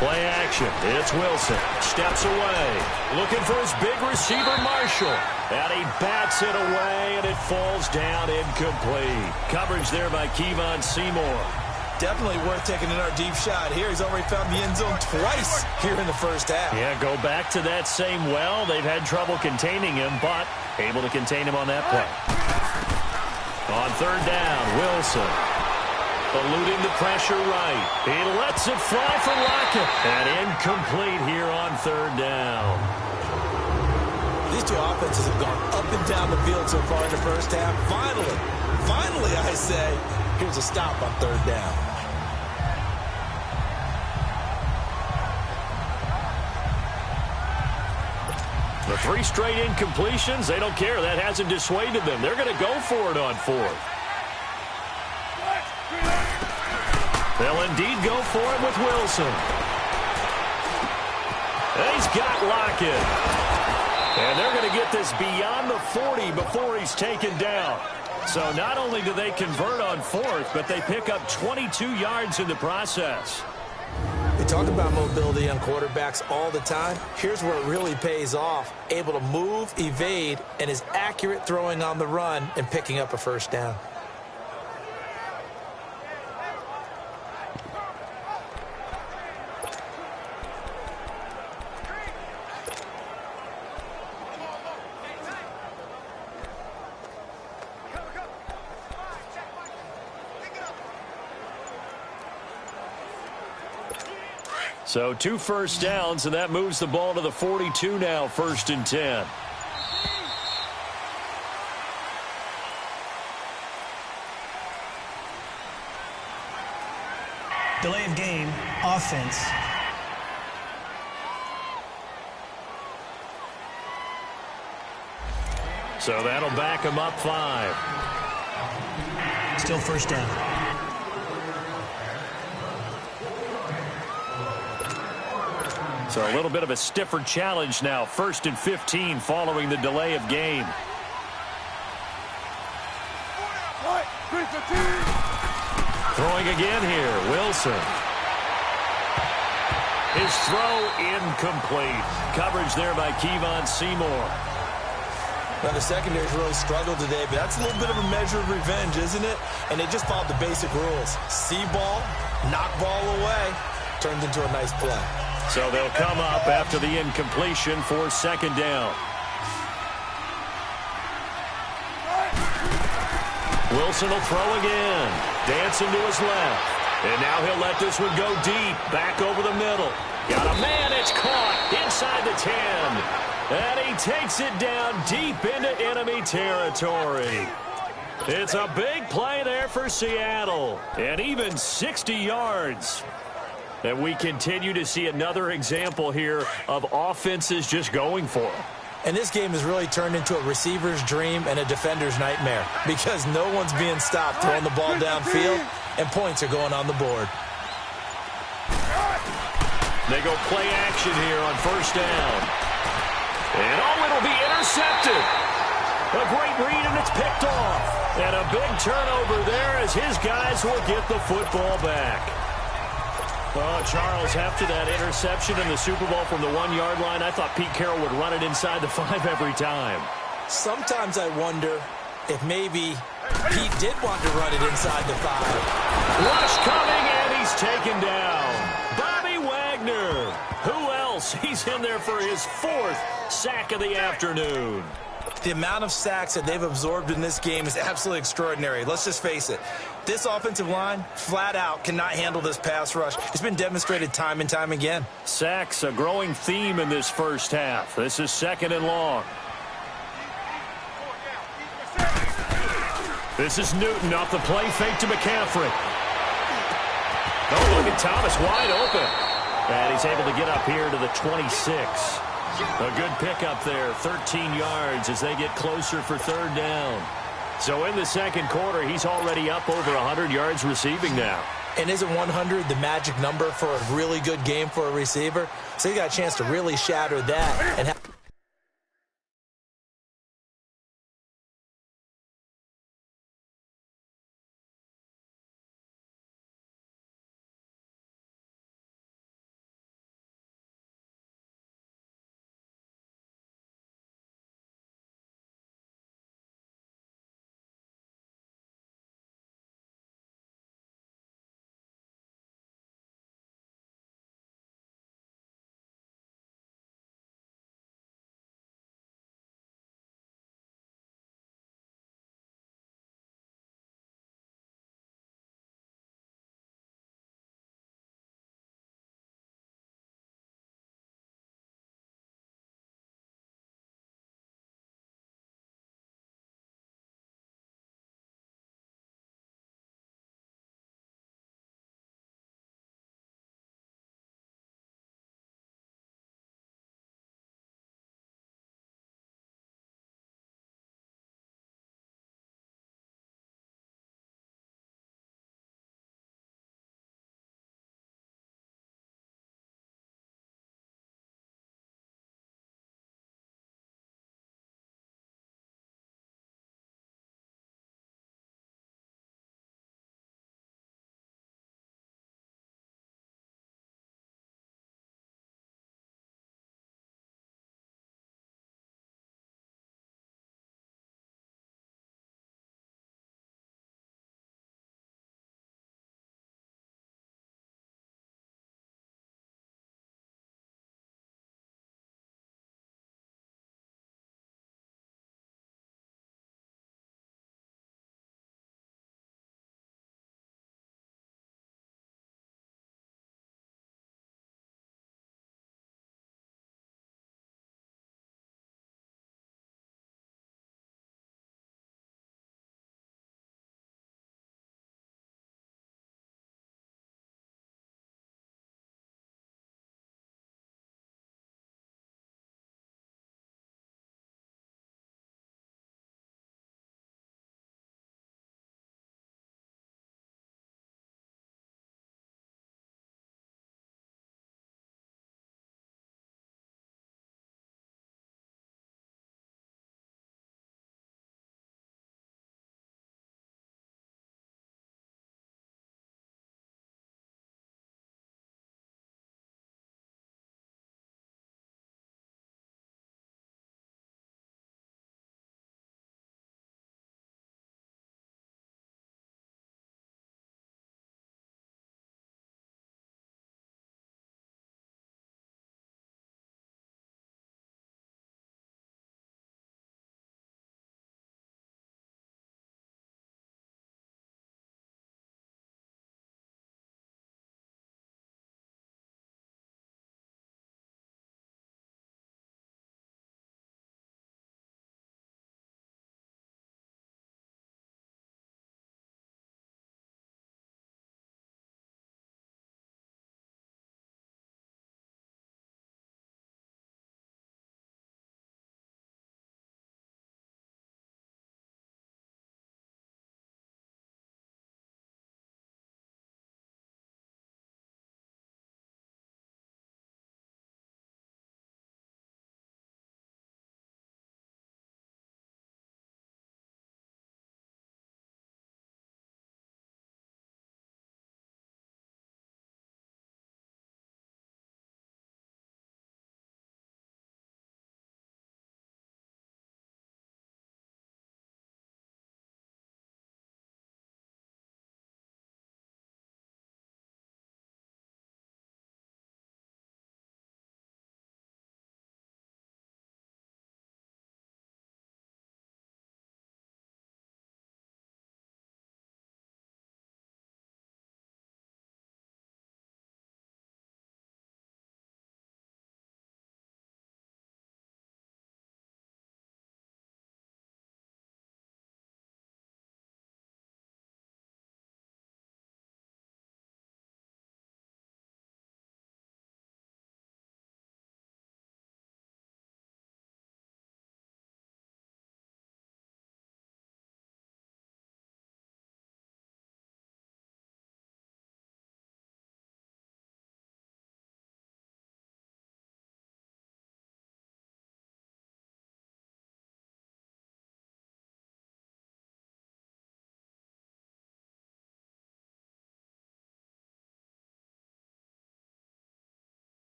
Play action. It's Wilson. Steps away. Looking for his big receiver, Marshall. And he bats it away, and it falls down incomplete. Coverage there by Kevon Seymour. Definitely worth taking another deep shot here. He's already found the end zone twice here in the first half. Yeah, go back to that same well. They've had trouble containing him, but able to contain him on that play. On 3rd down, Wilson. Eluding the pressure right. He lets it fly for Lockett. And incomplete here on 3rd down. These two offenses have gone up and down the field so far in the first half. Finally, I say, here's a stop on 3rd down. The 3 straight incompletions, they don't care. That hasn't dissuaded them. They're going to go for it on 4th. They'll indeed go for it with Wilson. And he's got Lockett. And they're going to get this beyond the 40 before he's taken down. So not only do they convert on 4th, but they pick up 22 yards in the process. We talk about mobility on quarterbacks all the time. Here's where it really pays off. Able to move, evade, and is accurate throwing on the run and picking up a first down. So 2 first downs, and that moves the ball to the 42 now, 1st and 10. Delay of game, offense. So that'll back him up 5. Still first down. So a little bit of a stiffer challenge now. 1st and 15 following the delay of game. Throwing again here, Wilson. His throw incomplete. Coverage there by Kevon Seymour. Now, the secondary's really struggled today, but that's a little bit of a measure of revenge, isn't it? And they just followed the basic rules. See ball, knock ball away, turned into a nice play. So they'll come up after the incompletion for 2nd down. Wilson will throw again. Dancing to his left. And now he'll let this one go deep. Back over the middle. Got a man. It's caught inside the 10. And he takes it down deep into enemy territory. It's a big play there for Seattle. And even 60 yards. And we continue to see another example here of offenses just going for it. And this game has really turned into a receiver's dream and a defender's nightmare because no one's being stopped throwing the ball downfield, and points are going on the board. They go play action here on 1st down. And oh, it'll be intercepted. A great read, and it's picked off. And a big turnover there as his guys will get the football back. Oh, Charles, after that interception in the Super Bowl from the 1-yard line, I thought Pete Carroll would run it inside the 5 every time. Sometimes I wonder if maybe Pete did want to run it inside the 5. Rush coming, and he's taken down. Bobby Wagner. Who else? He's in there for his 4th sack of the afternoon. The amount of sacks that they've absorbed in this game is absolutely extraordinary. Let's just face it. This offensive line, flat out, cannot handle this pass rush. It's been demonstrated time and time again. Sacks, a growing theme in this first half. This is 2nd and long. This is Newton off the play fake to McCaffrey. Oh, look at Thomas wide open. And he's able to get up here to the 26. A good pickup there, 13 yards as they get closer for 3rd down. So in the 2nd quarter, he's already up over 100 yards receiving now. And isn't 100 the magic number for a really good game for a receiver? So he got a chance to really shatter that and have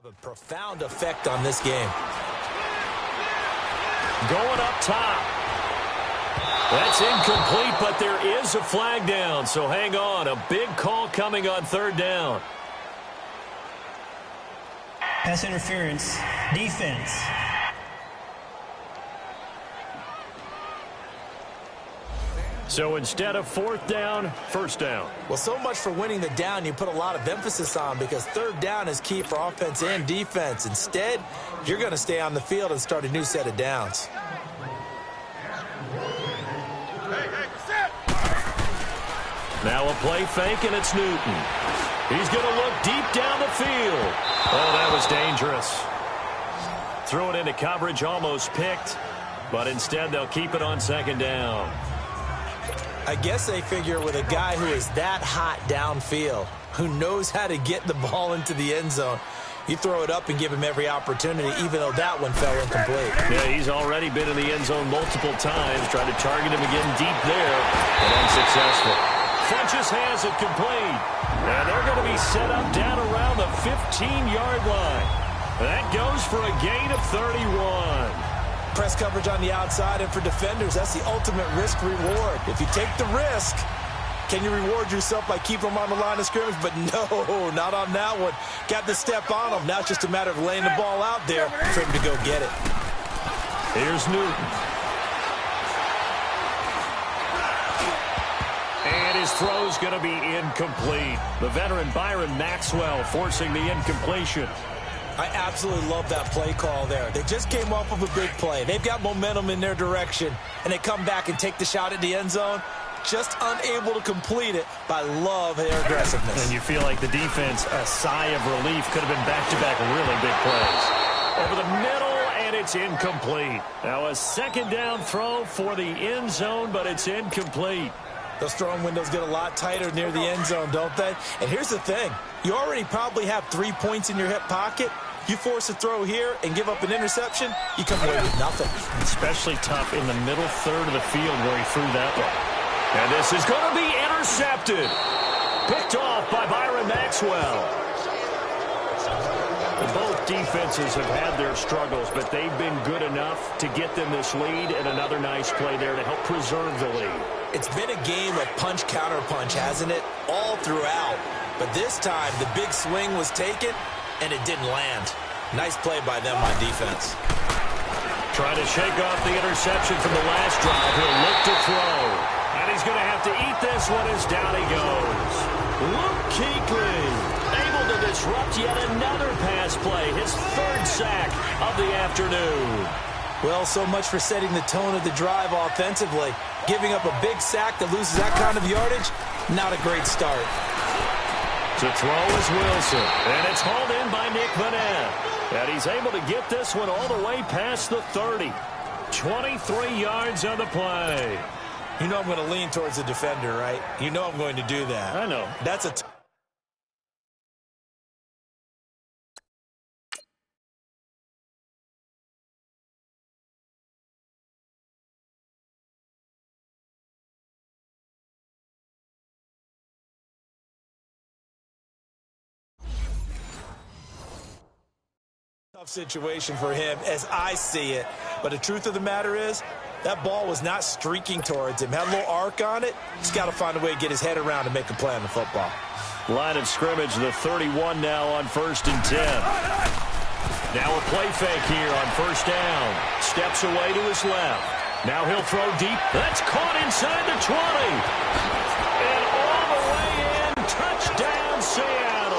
Have a profound effect on this game. Going up top. That's incomplete, but there is a flag down, so hang on. A big call coming on third down. Pass interference. Defense. So instead of fourth down, first down. Well, so much for winning the down you put a lot of emphasis on, because third down is key for offense and defense. Instead, you're going to stay on the field and start a new set of downs. Now a play fake, and it's Newton. He's going to look deep down the field. Oh, that was dangerous. Threw it into coverage, almost picked, but instead they'll keep it on second down. I guess they figure with a guy who is that hot downfield, who knows how to get the ball into the end zone, you throw it up and give him every opportunity, even though that one fell incomplete. Yeah, he's already been in the end zone multiple times, tried to target him again deep there, but unsuccessful. Funchess has it complete, and they're going to be set up down around the 15-yard line. That goes for a gain of 31. Press coverage on the outside, and for defenders, that's the ultimate risk-reward. If you take the risk, can you reward yourself by keeping them on the line of scrimmage? But no, not on that one. Got to step on them. Now it's just a matter of laying the ball out there for him to go get it. Here's Newton. And his throw's going to be incomplete. The veteran Byron Maxwell forcing the incompletion. I absolutely love that play call there. They just came off of a big play. They've got momentum in their direction, and they come back and take the shot at the end zone, just unable to complete it, but I love their aggressiveness. And you feel like the defense, a sigh of relief, could have been back-to-back really big plays. Over the middle, and it's incomplete. Now a second down throw for the end zone, but it's incomplete. Those throwing windows get a lot tighter near the end zone, don't they? And here's the thing. You already probably have 3 points in your hip pocket. You force a throw here and give up an interception, you come away with nothing. Especially tough in the middle third of the field where he threw that one. And this is going to be intercepted. Picked off by Byron Maxwell. Both defenses have had their struggles, but they've been good enough to get them this lead, and another nice play there to help preserve the lead. It's been a game of punch-counter-punch, hasn't it? All throughout. But this time, the big swing was taken, and it didn't land. Nice play by them on defense. Trying to shake off the interception from the last drive. He'll look to throw. And he's going to have to eat this one as down he goes. Luke Kuechly able to disrupt yet another pass play. His third sack of the afternoon. Well, so much for setting the tone of the drive offensively. Giving up a big sack that loses that kind of yardage, not a great start. To throw is Wilson, and it's hauled in by Nique. And he's able to get this one all the way past the 30. 23 yards on the play. You know I'm going to lean towards the defender, right? You know I'm going to do that. I know. That's a tough situation for him as I see it. But the truth of the matter is, that ball was not streaking towards him. Had a little arc on it. He's got to find a way to get his head around and make a play on the football. Line of scrimmage, the 31 now on 1st and 10. Now a play fake here on first down. Steps away to his left. Now he'll throw deep. That's caught inside the 20. And all the way in. Touchdown, Seattle.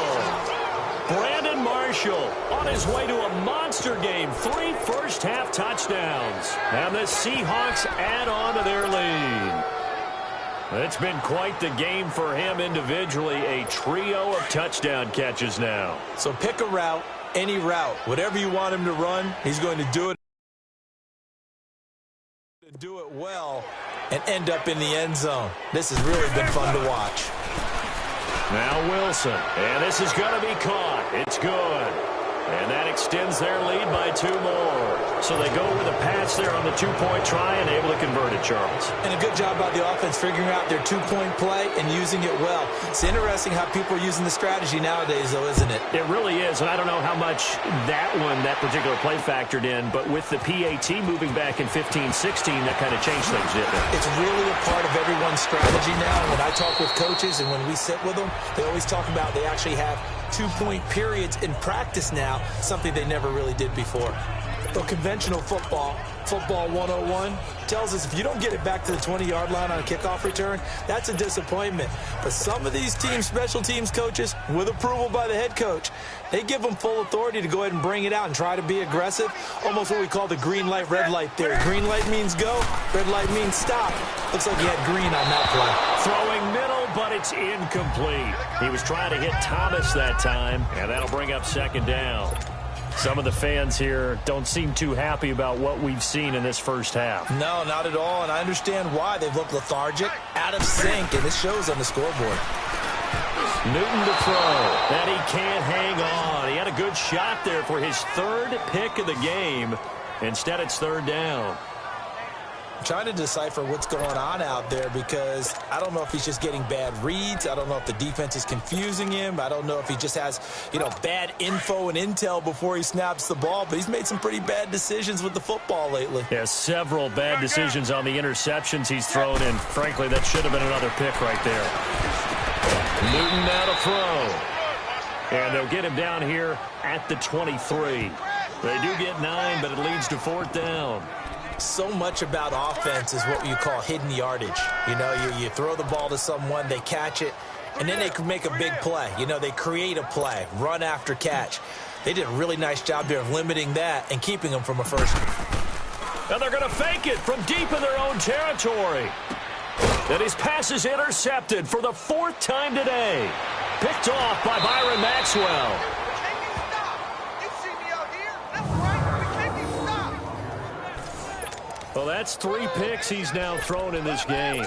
Brandon Marshall on his way to a monster game. 3 first-half touchdowns. And the Seahawks add on to their lead. It's been quite the game for him individually. A trio of touchdown catches now. So pick a route, any route. Whatever you want him to run, he's going to do it. Do it well and end up in the end zone. This has really been fun to watch. Now Wilson, and this is going to be caught. It's good. And that extends their lead by 2 more. So they go with a pass there on the 2-point try and able to convert it, Charles. And a good job by the offense figuring out their 2-point play and using it well. It's interesting how people are using the strategy nowadays, though, isn't it? It really is, and I don't know how much that particular play factored in, but with the PAT moving back in 15-16, that kind of changed things, didn't it? It's really a part of everyone's strategy now. When I talk with coaches and when we sit with them, they always talk about they actually have 2-point periods in practice now, something they never really did before. But conventional football 101, tells us if you don't get it back to the 20-yard line on a kickoff return, that's a disappointment. But some of these teams, special teams coaches, with approval by the head coach, they give them full authority to go ahead and bring it out and try to be aggressive, almost what we call the green light, red light theory. Green light means go, red light means stop. Looks like he had green on that play. Throwing middle, but it's incomplete. He was trying to hit Thomas that time, and that'll bring up 2nd down. Some of the fans here don't seem too happy about what we've seen in this first half. No, not at all, and I understand why. They've looked lethargic, out of sync, and this shows on the scoreboard. Newton to throw, and he can't hang on. He had a good shot there for his 3rd pick of the game. Instead, it's 3rd down. I'm trying to decipher what's going on out there because I don't know if he's just getting bad reads. I don't know if the defense is confusing him. I don't know if he just has, bad info and intel before he snaps the ball. But he's made some pretty bad decisions with the football lately. Yeah, several bad decisions on the interceptions he's thrown in. Frankly, that should have been another pick right there. Newton now to throw. And they'll get him down here at the 23. They do get 9, but it leads to 4th down. So much about offense is what you call hidden yardage. You throw the ball to someone, they catch it, and then they can make a big play. They create a play, run after catch. They did a really nice job there of limiting that and keeping them from a first. And they're going to fake it from deep in their own territory. And his pass is intercepted for the 4th time today. Picked off by Byron Maxwell. Well, that's 3 picks he's now thrown in this game.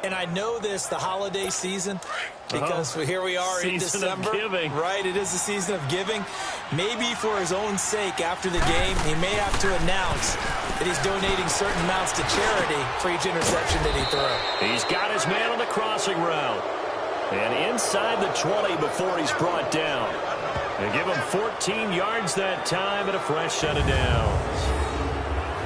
And I know this, the holiday season, because here we are in December. Of giving. Right, it is the season of giving. Maybe for his own sake after the game, he may have to announce that he's donating certain amounts to charity for each interception that he throws. He's got his man on the crossing route. And inside the 20 before he's brought down. They give him 14 yards that time and a fresh set of downs.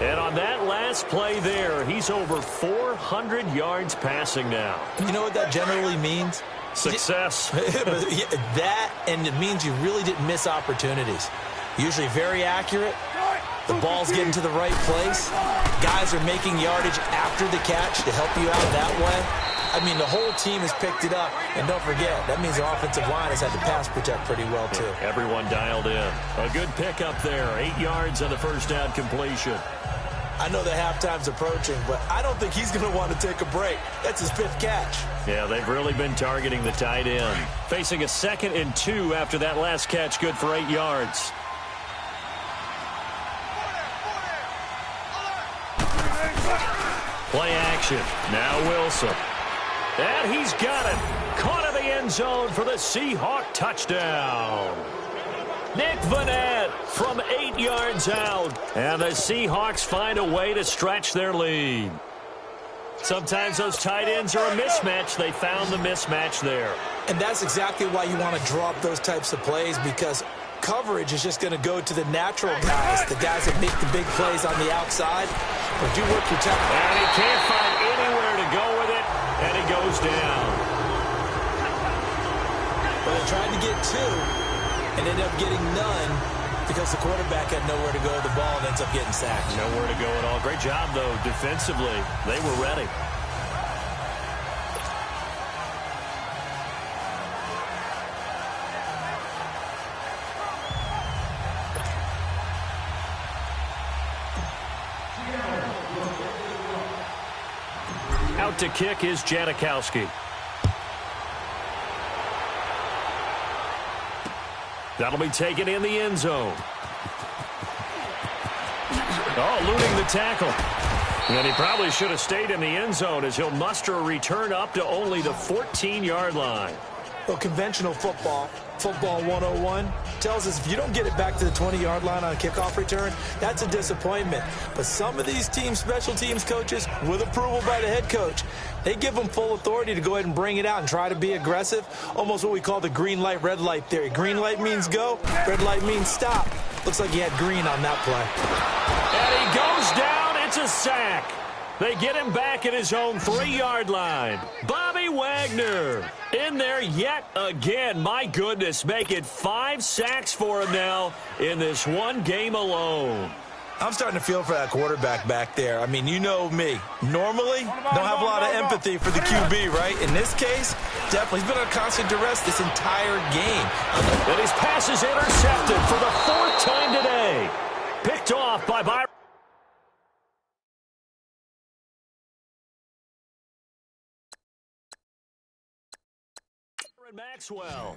And on that last play there, he's over 400 yards passing now. You know what that generally means? Success. That, and it means you really didn't miss opportunities. Usually very accurate. The ball's getting to the right place. Guys are making yardage after the catch to help you out that way. I mean, the whole team has picked it up. And don't forget, that means the offensive line has had to pass protect pretty well, too. Everyone dialed in. A good pickup there. 8 yards on the first down completion. I know the halftime's approaching, but I don't think he's going to want to take a break. That's his 5th catch. Yeah, they've really been targeting the tight end. Facing a 2nd and 2 after that last catch, good for 8 yards. Play action. Now Wilson. And he's got it. Caught in the end zone for the Seahawk touchdown. Nique from 8 yards out. And the Seahawks find a way to stretch their lead. Sometimes those tight ends are a mismatch. They found the mismatch there. And that's exactly why you want to draw up those types of plays, because coverage is just going to go to the natural guys, the guys that make the big plays on the outside. But do work your time. And he can't find anywhere to go with it, and he goes down. Well, they tried to get 2. And ended up getting none because the quarterback had nowhere to go with the ball and ends up getting sacked. Nowhere to go at all. Great job, though, defensively. They were ready. Out to kick is Janikowski. That'll be taken in the end zone. Oh, eluding the tackle. And he probably should have stayed in the end zone as he'll muster a return up to only the 14-yard line. Well, conventional football 101, tells us if you don't get it back to the 20-yard line on a kickoff return, that's a disappointment. But some of these special teams coaches, with approval by the head coach, they give them full authority to go ahead and bring it out and try to be aggressive, almost what we call the green light, red light theory. Green light means go, red light means stop. Looks like he had green on that play. And he goes down. It's a sack. They get him back at his own 3-yard line. Bobby Wagner in there yet again. My goodness, make it 5 sacks for him now in this one game alone. I'm starting to feel for that quarterback back there. I mean, you know me. Normally, don't have a lot of empathy for the QB, right? In this case, definitely. He's been on constant duress this entire game. And his pass is intercepted for the 4th time today. Picked off by Byron Maxwell.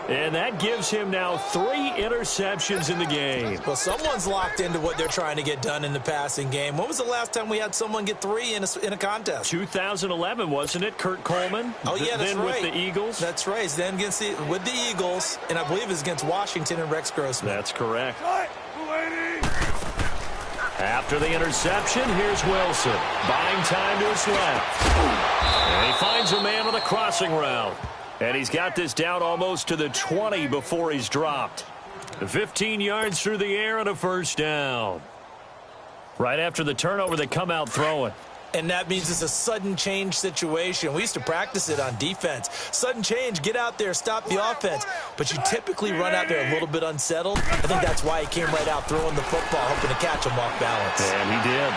And that gives him now 3 interceptions in the game. Well, someone's locked into what they're trying to get done in the passing game. When was the last time we had someone get 3 in a contest? 2011, wasn't it? Kurt Coleman? Oh, yeah, that's then right. With the Eagles? That's right. Then with the Eagles, and I believe it's against Washington and Rex Grossman. That's correct. After the interception, here's Wilson. Buying time to his left. And he finds a man on the crossing route. And he's got this down almost to the 20 before he's dropped. 15 yards through the air and a first down. Right after the turnover, they come out throwing. And that means it's a sudden change situation. We used to practice it on defense. Sudden change, get out there, stop the offense. But you typically run out there a little bit unsettled. I think that's why he came right out throwing the football, hoping to catch him off balance. And he did.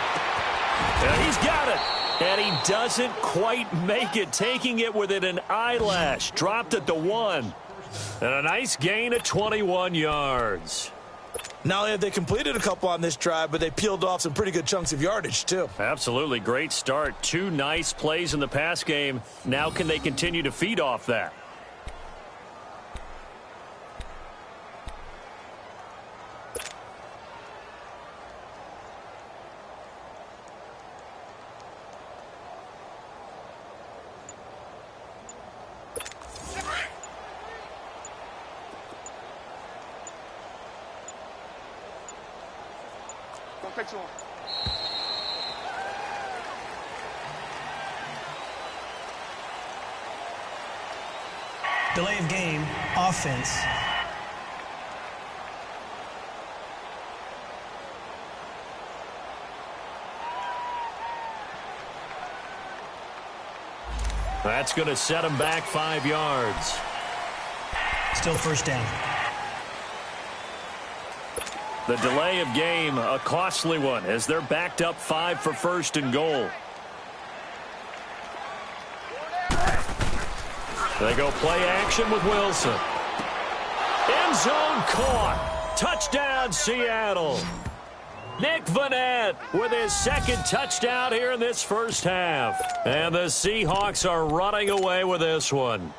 And he's got it. And he doesn't quite make it, taking it within an eyelash. Dropped at the 1. And a nice gain of 21 yards. Not only have they completed a couple on this drive, but they peeled off some pretty good chunks of yardage, too. Absolutely. Great start. 2 nice plays in the pass game. Now can they continue to feed off that? Delay of game, offense. That's going to set him back 5 yards. Still first down. The delay of game, a costly one, as they're backed up 5 for first and goal. They go play action with Wilson. End zone caught. Touchdown, Seattle. Nique with his 2nd touchdown here in this first half. And the Seahawks are running away with this one.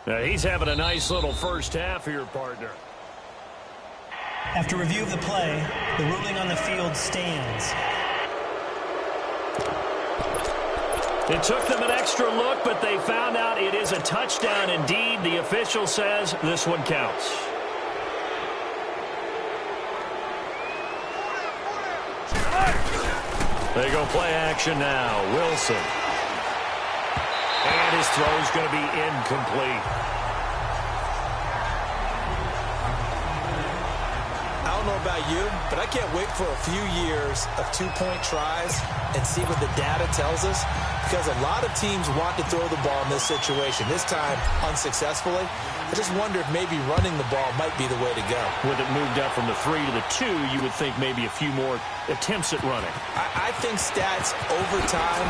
Now, he's having a nice little first half here, partner. After review of the play, the ruling on the field stands. It took them an extra look, but they found out it is a touchdown indeed. The official says this one counts. They go play action now. Wilson. And his throw is going to be incomplete. I don't know about you, but I can't wait for a few years of 2-point tries and see what the data tells us, because a lot of teams want to throw the ball in this situation, this time unsuccessfully. I just wonder if maybe running the ball might be the way to go. With it moved up from the 3 to the 2, you would think maybe a few more attempts at running. I think stats over time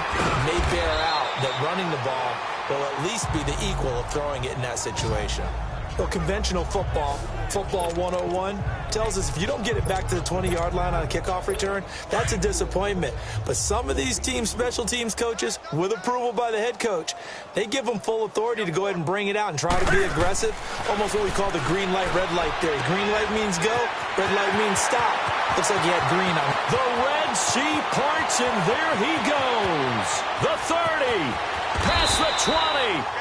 may bear out that running the ball will at least be the equal of throwing it in that situation. Well, conventional football 101, tells us if you don't get it back to the 20-yard line on a kickoff return, that's a disappointment. But some of these special teams coaches, with approval by the head coach, they give them full authority to go ahead and bring it out and try to be aggressive, almost what we call the green light, red light theory. Green light means go, red light means stop. Looks like he had green on it. The Red Sea parts, and there he goes. The 30, past the 20.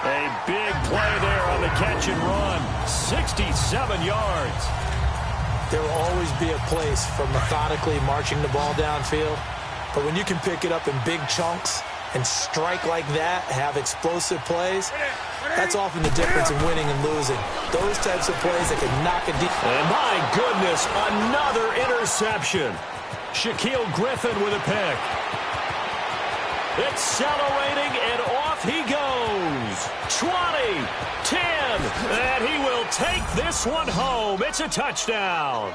A big play there on the catch and run. 67 yards. There will always be a place for methodically marching the ball downfield. But when you can pick it up in big chunks and strike like that, have explosive plays, that's often the difference in winning and losing. Those types of plays that can knock a deep. And my goodness, another interception. Shaquille Griffin with a pick. Accelerating, and off he goes. 20, 10, and he will take this one home. It's a touchdown.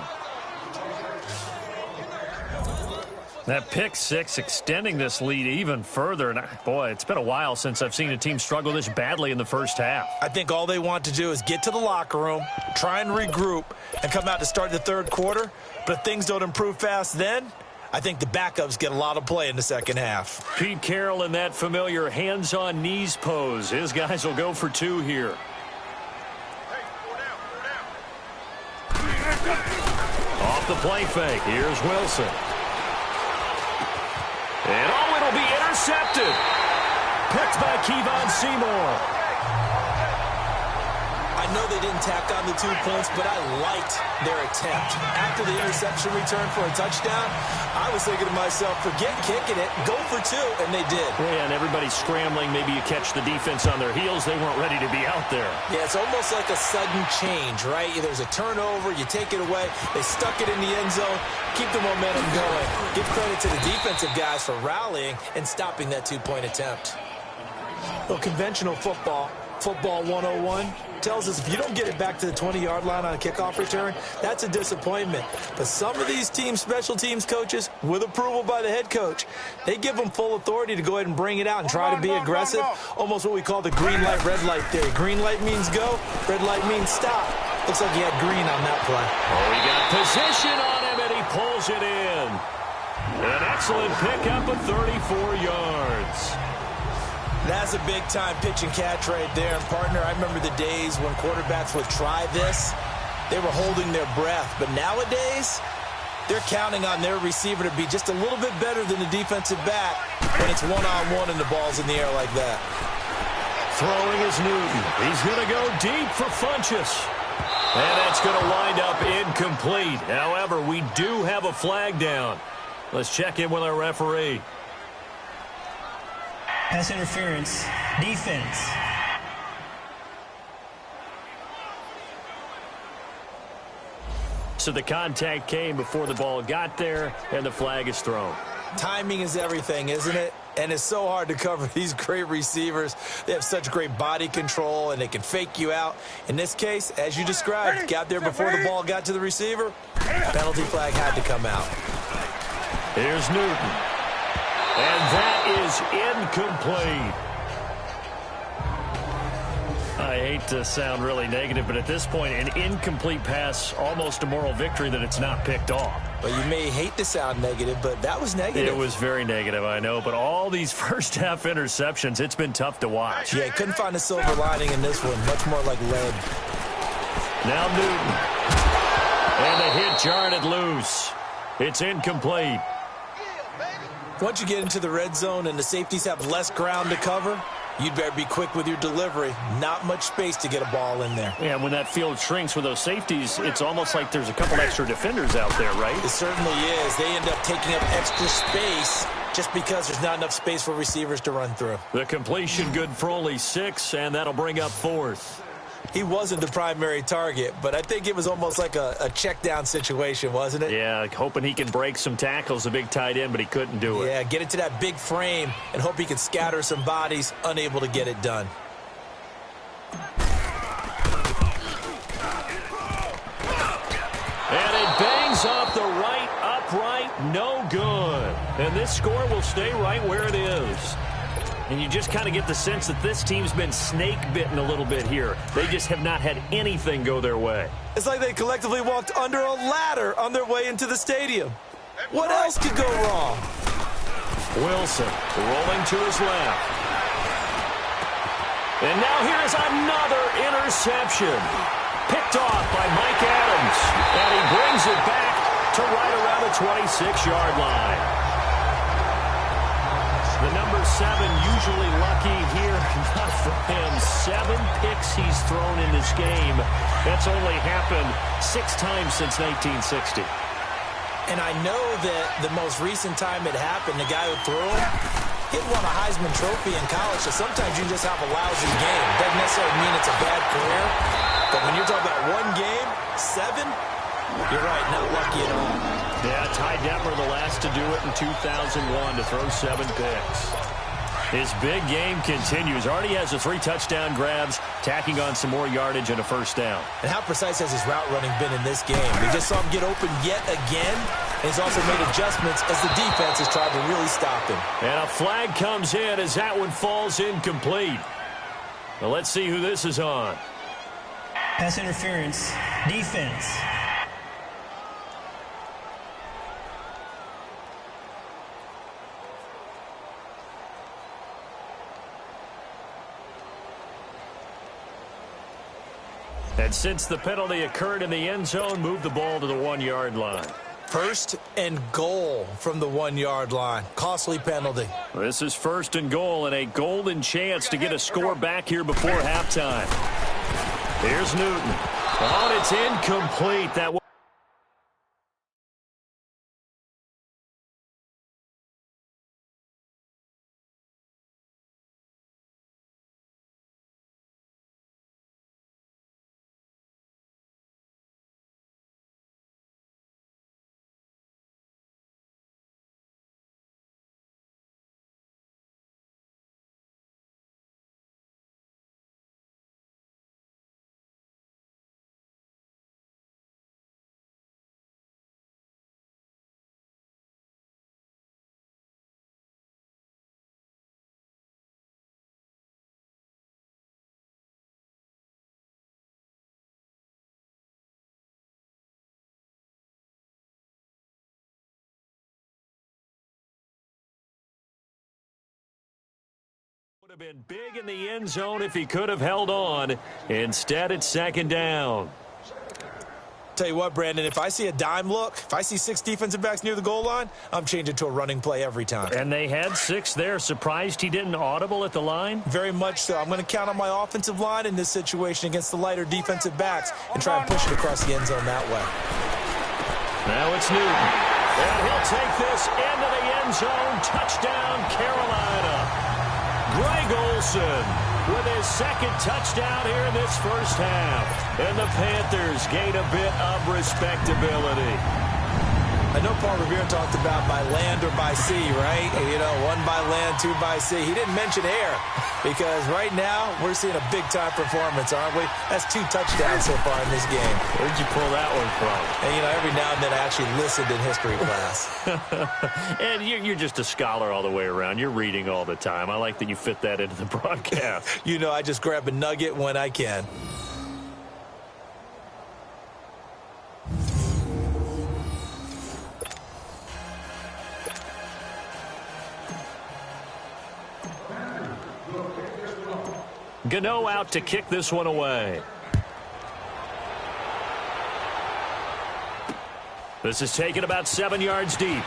That pick six extending this lead even further. And boy, it's been a while since I've seen a team struggle this badly in the first half. I think all they want to do is get to the locker room, try and regroup, and come out to start the third quarter. But if things don't improve fast then, I think the backups get a lot of play in the second half. Pete Carroll in that familiar hands-on knees pose. His guys will go for two here. Off the play fake. Here's Wilson. And oh, it'll be intercepted. Picked by Kevon Seymour. I know they didn't tack on the 2 points, but I liked their attempt. After the interception return for a touchdown, I was thinking to myself, forget kicking it, go for two, and they did. Yeah, and everybody's scrambling. Maybe you catch the defense on their heels. They weren't ready to be out there. Yeah, it's almost like a sudden change, right? There's a turnover, you take it away, they stuck it in the end zone, keep the momentum going. Give credit to the defensive guys for rallying and stopping that 2-point attempt. Well, conventional football 101, tells us if you don't get it back to the 20-yard line on a kickoff return, that's a disappointment. But some of these special teams coaches, with approval by the head coach, they give them full authority to go ahead and bring it out and try to be aggressive, almost what we call the green light, red light theory. Green light means go, red light means stop. Looks like he had green on that play. Oh, he got position on him, and he pulls it in. An excellent pickup of 34 yards. That's a big-time pitch and catch right there. And, partner, I remember the days when quarterbacks would try this. They were holding their breath. But nowadays, they're counting on their receiver to be just a little bit better than the defensive back when it's one-on-one and the ball's in the air like that. Throwing is Newton. He's going to go deep for Funchess. And that's going to wind up incomplete. However, we do have a flag down. Let's check in with our referee. Pass interference. Defense. So the contact came before the ball got there, and the flag is thrown. Timing is everything, isn't it? And it's so hard to cover these great receivers. They have such great body control, and they can fake you out. In this case, as you described, got there before the ball got to the receiver. Penalty flag had to come out. Here's Newton. And that is incomplete. I hate to sound really negative, but at this point, an incomplete pass, almost a moral victory that it's not picked off. Well, you may hate to sound negative, but that was negative. It was very negative, I know, but all these first-half interceptions, it's been tough to watch. Yeah, couldn't find a silver lining in this one. Much more like lead. Now Newton. And the hit jarred it loose. It's incomplete. Once you get into the red zone and the safeties have less ground to cover, you'd better be quick with your delivery. Not much space to get a ball in there. Yeah, when that field shrinks with those safeties, it's almost like there's a couple extra defenders out there, right? It certainly is. They end up taking up extra space just because there's not enough space for receivers to run through. The completion good for only 6, and that'll bring up 4th. He wasn't the primary target, but I think it was almost like a check down situation, wasn't it? Yeah, hoping he can break some tackles, a big tight end, but he couldn't do it. Yeah, get it to that big frame and hope he can scatter some bodies, unable to get it done. And it bangs off the right upright, no good. And this score will stay right where it is. And you just kind of get the sense that this team's been snake-bitten a little bit here. They just have not had anything go their way. It's like they collectively walked under a ladder on their way into the stadium. What else could go wrong? Wilson rolling to his left. And now here is another interception. Picked off by Mike Adams. And he brings it back to right around the 26-yard line. The number number 7, usually lucky here. Not for him. 7 picks he's thrown in this game. That's only happened 6 times since 1960. And I know that the most recent time it happened, the guy who threw him, he won a Heisman Trophy in college, so sometimes you just have a lousy game. Doesn't necessarily mean it's a bad career, but when you're talking about one game, 7, you're right, not lucky at all. Yeah, Ty Detmer, the last to do it in 2001, to throw 7 picks. His big game continues. Already has the 3 touchdown grabs, tacking on some more yardage and a first down. And how precise has his route running been in this game? We just saw him get open yet again. And he's also made adjustments as the defense has tried to really stop him. And a flag comes in as that one falls incomplete. Well, let's see who this is on. Pass interference, defense. And since the penalty occurred in the end zone, move the ball to the 1-yard line. 1st and goal from the 1-yard line. Costly penalty. This is 1st and goal and a golden chance to get a score back here before halftime. Here's Newton. Oh, it's incomplete. That was would have been big in the end zone if he could have held on. Instead, it's 2nd down. Tell you what, Brandon, if I see a dime look, if I see 6 defensive backs near the goal line, I'm changing to a running play every time. And they had 6 there. Surprised he didn't audible at the line? Very much so. I'm going to count on my offensive line in this situation against the lighter defensive backs and try and push it across the end zone that way. Now it's Newton. And he'll take this into the end zone. Touchdown, Carolina. Greg Olsen with his 2nd touchdown here in this first half. And the Panthers gain a bit of respectability. I know Paul Revere talked about by land or by sea, right? You know, 1 by land, 2 by sea. He didn't mention air because right now we're seeing a big-time performance, aren't we? That's 2 touchdowns so far in this game. Where'd you pull that one from? And, you know, every now and then I actually listened in history class. And you're just a scholar all the way around. You're reading all the time. I like that you fit that into the broadcast. You know, I just grab a nugget when I can. Gano out to kick this one away. This is taken about 7 yards deep.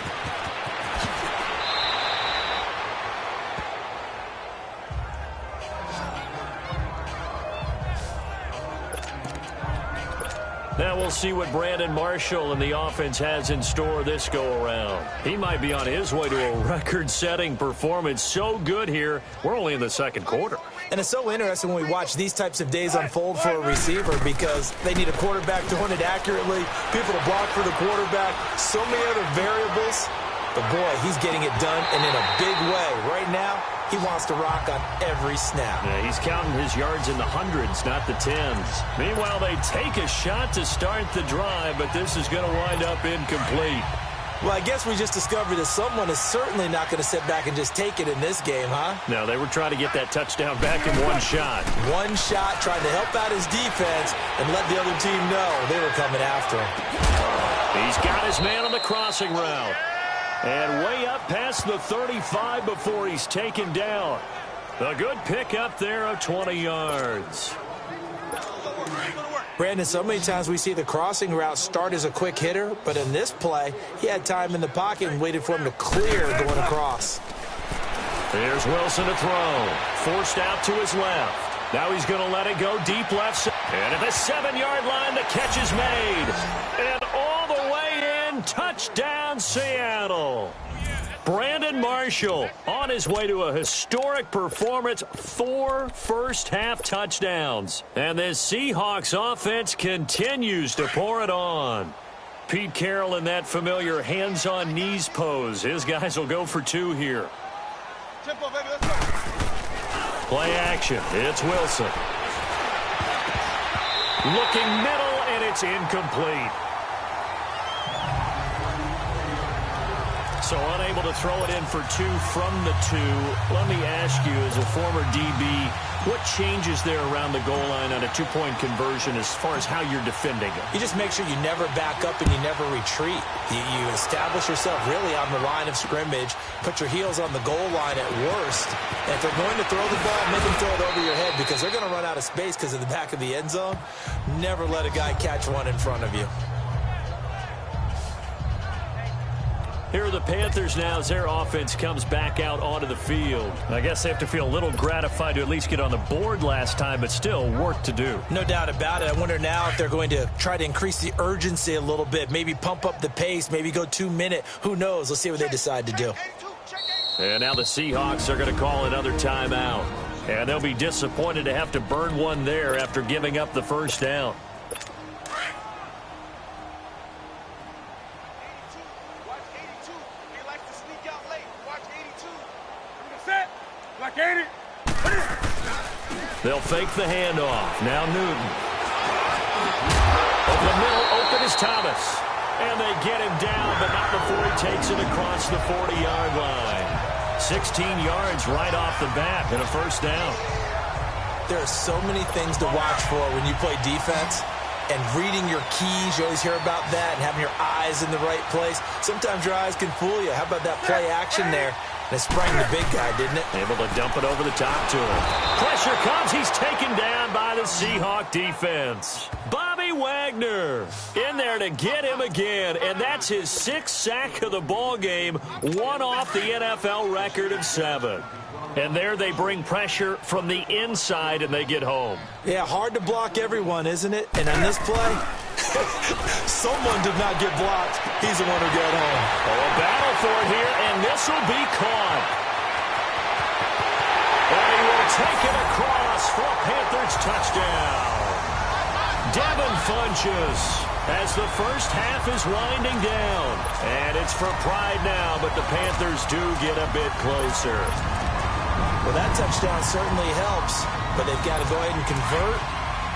Now we'll see what Brandon Marshall and the offense has in store this go-around. He might be on his way to a record-setting performance. So good here. We're only in the 2nd quarter. And it's so interesting when we watch these types of days unfold for a receiver because they need a quarterback throwing it accurately, people to block for the quarterback, so many other variables. But, boy, he's getting it done and in a big way. Right now, he wants to rock on every snap. Yeah, he's counting his yards in the hundreds, not the tens. Meanwhile, they take a shot to start the drive, but this is going to wind up incomplete. Well, I guess we just discovered that someone is certainly not going to sit back and just take it in this game, huh? No, they were trying to get that touchdown back in 1 shot. 1 shot, trying to help out his defense and let the other team know they were coming after him. He's got his man on the crossing route. And way up past the 35 before he's taken down. A good pick up there of 20 yards. Brandon, so many times we see the crossing route start as a quick hitter, but in this play, he had time in the pocket and waited for him to clear going across. Here's Wilson to throw. Forced out to his left. Now he's going to let it go deep left. And at the 7-yard line, the catch is made. And all the way in, touchdown Seattle. Brandon Marshall on his way to a historic performance, 4 first-half touchdowns. And this Seahawks offense continues to pour it on. Pete Carroll in that familiar hands-on knees pose. His guys will go for 2 here. Tempo, baby, let's go. Play action. It's Wilson. Looking middle, and it's incomplete. So unable to throw it in for 2 from the 2. Let me ask you, as a former DB, what changes there around the goal line on a 2-point conversion as far as how you're defending it? You just make sure you never back up and you never retreat. You establish yourself really on the line of scrimmage, put your heels on the goal line at worst. And if they're going to throw the ball, make them throw it over your head because they're going to run out of space because of the back of the end zone. Never let a guy catch one in front of you. Here are the Panthers now as their offense comes back out onto the field. I guess they have to feel a little gratified to at least get on the board last time, but still work to do. No doubt about it. I wonder now if they're going to try to increase the urgency a little bit, maybe pump up the pace, maybe go 2-minute. Who knows? Let's see what they decide to do. And now the Seahawks are going to call another timeout. And they'll be disappointed to have to burn one there after giving up the first down. They'll fake the handoff. Now Newton. Over the middle, open is Thomas. And they get him down, but not before he takes it across the 40-yard line. 16 yards right off the bat and a first down. There are so many things to watch for when you play defense. And reading your keys, you always hear about that, and having your eyes in the right place. Sometimes your eyes can fool you. How about that play action there? They sprang the big guy, didn't it? Able to dump it over the top to him. Pressure comes. He's taken down by the Seahawk defense. Bobby Wagner in there to get him again. And that's his 6th sack of the ball game, one off the NFL record of 7. And there they bring pressure from the inside, and they get home. Yeah, hard to block everyone, isn't it? And on this play, someone did not get blocked. He's the one who got home. Oh, a battle for it here, and this will be caught. And he will take it across for a Panthers touchdown. Devin Funchess as the first half is winding down. And it's for pride now, but the Panthers do get a bit closer. Well, that touchdown certainly helps, but they've got to go ahead and convert,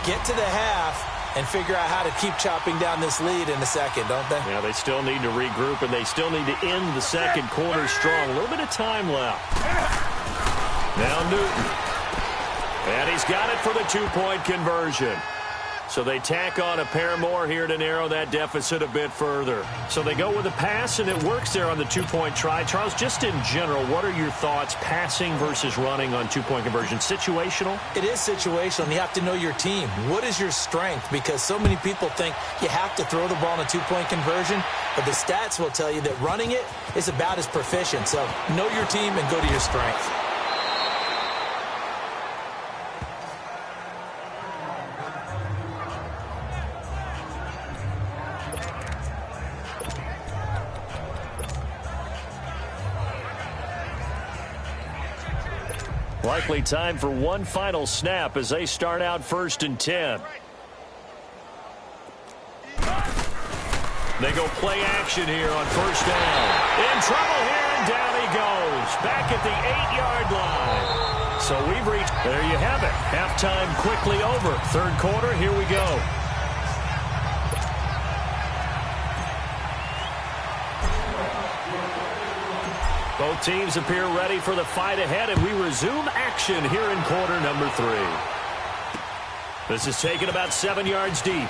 get to the half, and figure out how to keep chopping down this lead in the second, don't they? Yeah, they still need to regroup, and they still need to end the second quarter strong. A little bit of time left. Now Newton. And he's got it for the 2-point conversion. So they tack on a pair more here to narrow that deficit a bit further. So they go with a pass, and it works there on the 2-point try. Charles, just in general, what are your thoughts passing versus running on 2-point conversion? Situational? It is situational, and you have to know your team. What is your strength? Because so many people think you have to throw the ball in a 2-point conversion, but the stats will tell you that running it is about as proficient. So know your team and go to your strength. Likely time for one final snap as they start out 1st and 10. They go play action here on 1st down. In trouble here, and down he goes. Back at the 8-yard line. So we've reached, there you have it. Halftime quickly over. 3rd quarter, here we go. Both teams appear ready for the fight ahead, and we resume action here in quarter number 3. This is taken about 7 yards deep.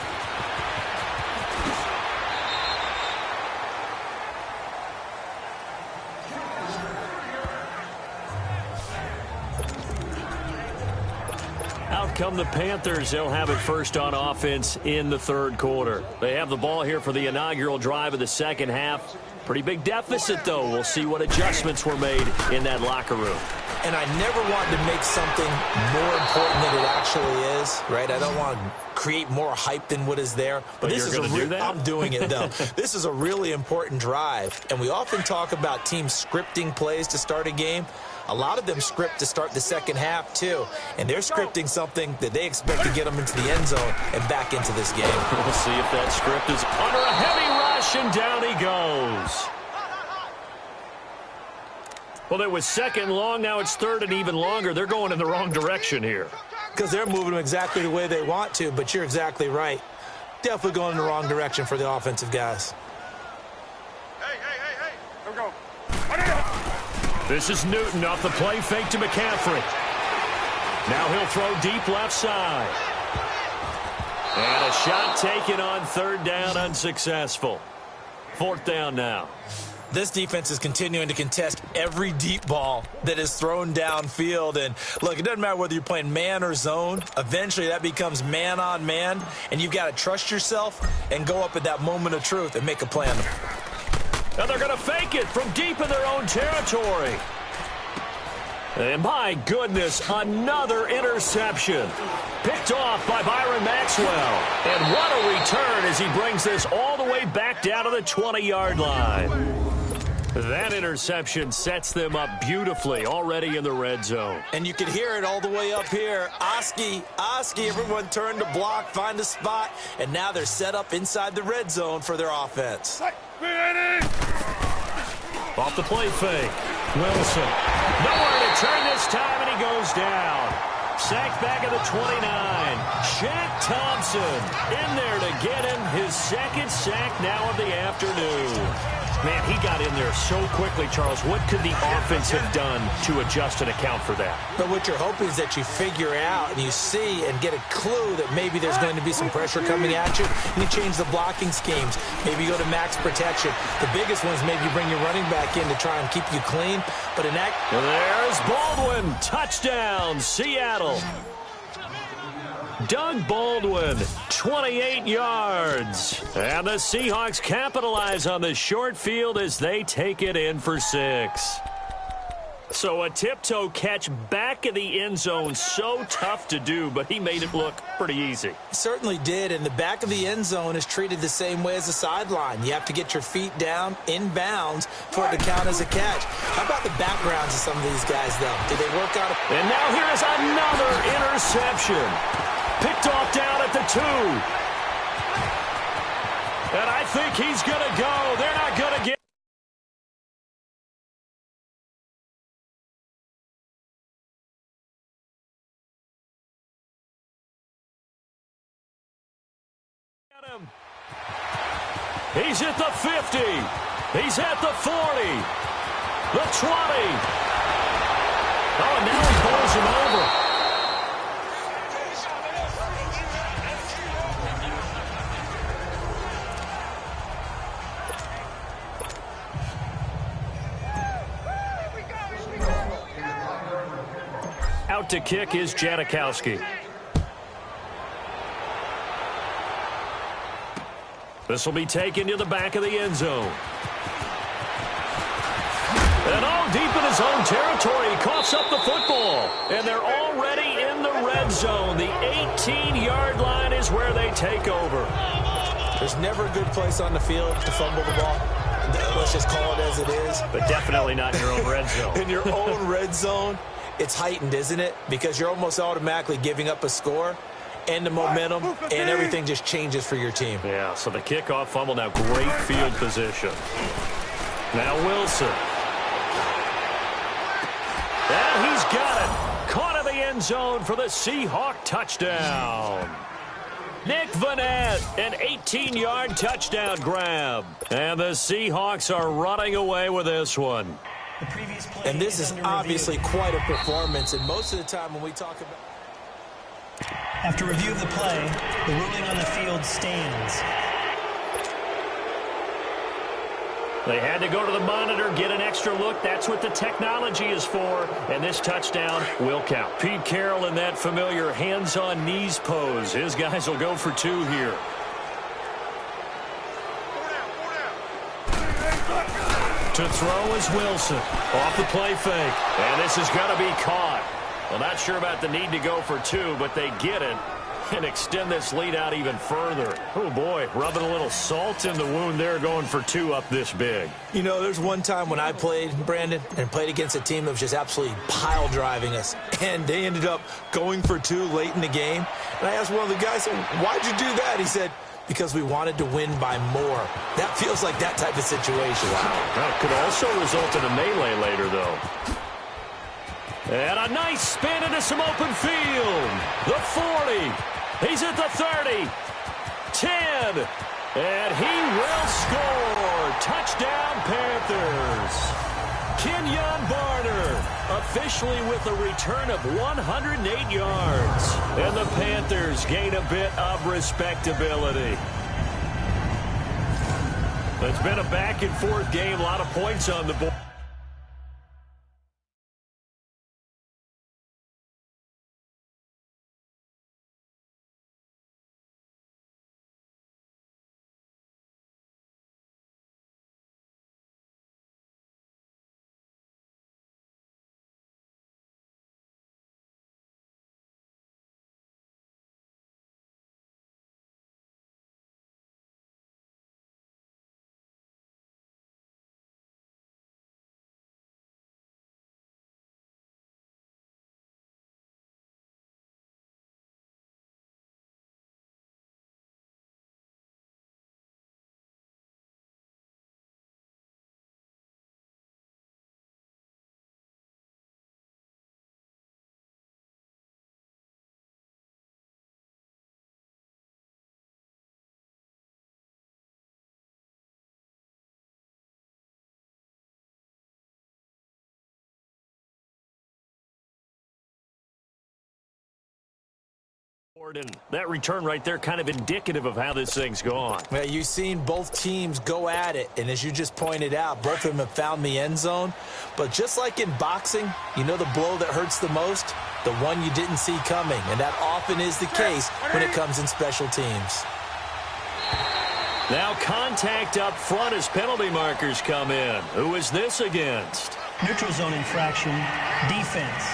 Out come the Panthers. They'll have it first on offense in the third quarter. They have the ball here for the inaugural drive of the second half. Pretty big deficit, though. We'll see what adjustments were made in that locker room. And I never want to make something more important than it actually is, right? I don't want to create more hype than what is there. But this is do that? I'm doing it, though. This is a really important drive. And we often talk about teams scripting plays to start a game. A lot of them script to start the second half, too. And they're scripting something that they expect to get them into the end zone and back into this game. We'll see if that script is under a heavy rush, and down he goes. Well, it was second long. Now it's third and even longer. They're going in the wrong direction here. Because they're moving them exactly the way they want to, but you're exactly right. Definitely going in the wrong direction for the offensive guys. Hey. Here we go. This is Newton off the play fake to McCaffrey. Now he'll throw deep left side. And a shot taken on third down, unsuccessful. Fourth down now. This defense is continuing to contest every deep ball that is thrown downfield. And, look, it doesn't matter whether you're playing man or zone. Eventually that becomes man on man, and you've got to trust yourself and go up at that moment of truth and make a play on them. Now they're going to fake it from deep in their own territory. And my goodness, another interception. Picked off by Byron Maxwell. And what a return as he brings this all the way back down to the 20-yard line. That interception sets them up beautifully already in the red zone. And you can hear it all the way up here. Oski, everyone turned to block, find a spot, and now they're set up inside the red zone for their offense. Off the play fake. Wilson. Nowhere to turn this time, and he goes down. Sacked back at the 29. Shaq Thompson in there to get him his second sack now of the afternoon. Man, he got in there so quickly, Charles. What could the offense have done to adjust and account for that? But what you're hoping is that you figure out and you see and get a clue that maybe there's going to be some pressure coming at you, and you change the blocking schemes. Maybe you go to max protection. The biggest one is maybe you bring your running back in to try and keep you clean. But in that... There's Baldwin. Touchdown, Seattle. Doug Baldwin, 28 yards. And the Seahawks capitalize on the short field as they take it in for 6. So a tiptoe catch back in the end zone, so tough to do, but he made it look pretty easy. Certainly did, and the back of the end zone is treated the same way as the sideline. You have to get your feet down in bounds for it to count as a catch. How about the backgrounds of some of these guys, though? Did they work out? And now here is another interception. Picked off down at the 2. And I think he's going to go. They're not going to get. He's at the 50. He's at the 40. The 20. Oh, and now he bowls him over. Out to kick is Janikowski. This will be taken to the back of the end zone. And all deep in his own territory, he coughs up the football. And they're already in the red zone. The 18-yard line is where they take over. There's never a good place on the field to fumble the ball. Let's just call it as it is. But definitely not in your own red zone. In your own red zone, it's heightened, isn't it? Because you're almost automatically giving up a score and the momentum, and everything just changes for your team. Yeah, so the kickoff fumble, now great field position. Now Wilson. And he's got it. Caught in the end zone for the Seahawk touchdown. Nick Vanette, an 18-yard touchdown grab. And the Seahawks are running away with this one. And this is obviously quite a performance, and most of the time when we talk about... After review of the play, the ruling on the field stands. They had to go to the monitor, get an extra look. That's what the technology is for. And this touchdown will count. Pete Carroll in that familiar hands-on knees pose. His guys will go for 2 here. To throw is Wilson. Off the play fake. And this is going to be caught. Well, not sure about the need to go for 2, but they get it and extend this lead out even further. Oh, boy, rubbing a little salt in the wound there, going for 2 up this big. You know, there's one time when I played, Brandon, and played against a team that was just absolutely pile driving us, and they ended up going for 2 late in the game. And I asked one of the guys, why'd you do that? He said, because we wanted to win by more. That feels like that type of situation. Wow. That could also result in a melee later, though. And a nice spin into some open field. The 40. He's at the 30. 10. And he will score. Touchdown, Panthers. Kenyon Barner officially with a return of 108 yards. And the Panthers gain a bit of respectability. It's been a back-and-forth game. A lot of points on the board. And that return right there kind of indicative of how this thing's gone. Well, you've seen both teams go at it, and as you just pointed out, both of them have found the end zone. But just like in boxing, you know the blow that hurts the most? The one you didn't see coming, and that often is the case when it comes in special teams. Now contact up front as penalty markers come in. Who is this against? Neutral zone infraction, defense.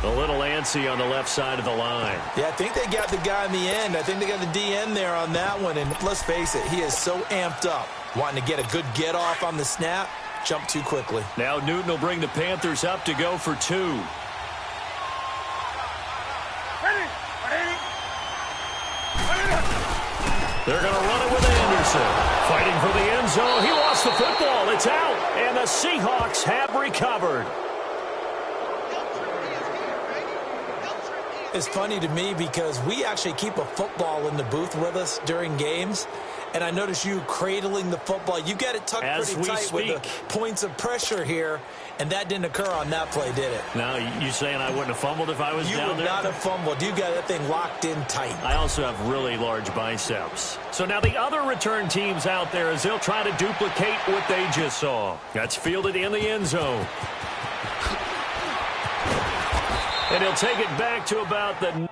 A little antsy on the left side of the line. Yeah, I think they got the guy in the end. I think they got the DN there on that one. And let's face it, he is so amped up, wanting to get a good get-off on the snap, jump too quickly. Now Newton will bring the Panthers up to go for 2. They're going to run it with Anderson. Fighting for the end zone. He lost the football. It's out. And the Seahawks have recovered. It's funny to me because we actually keep a football in the booth with us during games. And I notice you cradling the football. You got it tucked pretty tight with the points of pressure here. And that didn't occur on that play, did it? Now, you saying I wouldn't have fumbled if I was down there? You would not have fumbled. You got that thing locked in tight. I also have really large biceps. So now the other return teams out there as they'll try to duplicate what they just saw. That's fielded in the end zone. And he'll take it back to about the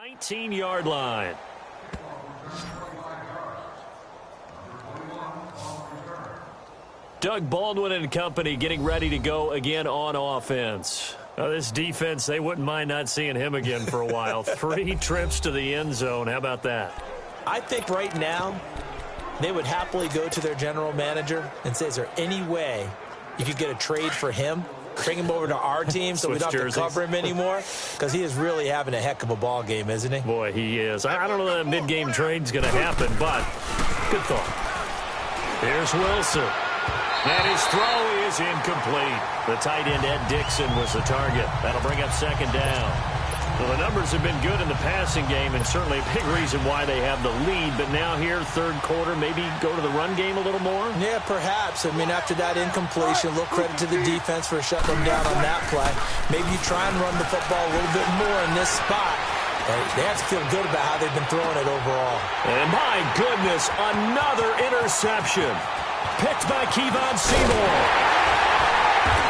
19-yard line. Doug Baldwin and company getting ready to go again on offense. This defense, they wouldn't mind not seeing him again for a while. 3 trips to the end zone. How about that? I think right now they would happily go to their general manager and say, is there any way you could get a trade for him? Bring him over to our team so we don't have to cover him anymore? Because he is really having a heck of a ball game, isn't he? Boy, he is. I don't know that a mid-game trade's going to happen, but good thought. Here's Wilson. And his throw is incomplete. The tight end, Ed Dixon, was the target. That'll bring up second down. Well, the numbers have been good in the passing game, and certainly a big reason why they have the lead. But now here, third quarter, maybe go to the run game a little more? Yeah, perhaps. I mean, after that incompletion, a little credit to the defense for shutting them down on that play. Maybe you try and run the football a little bit more in this spot. They have to feel good about how they've been throwing it overall. And my goodness, another interception. Picked by Kevon Seymour.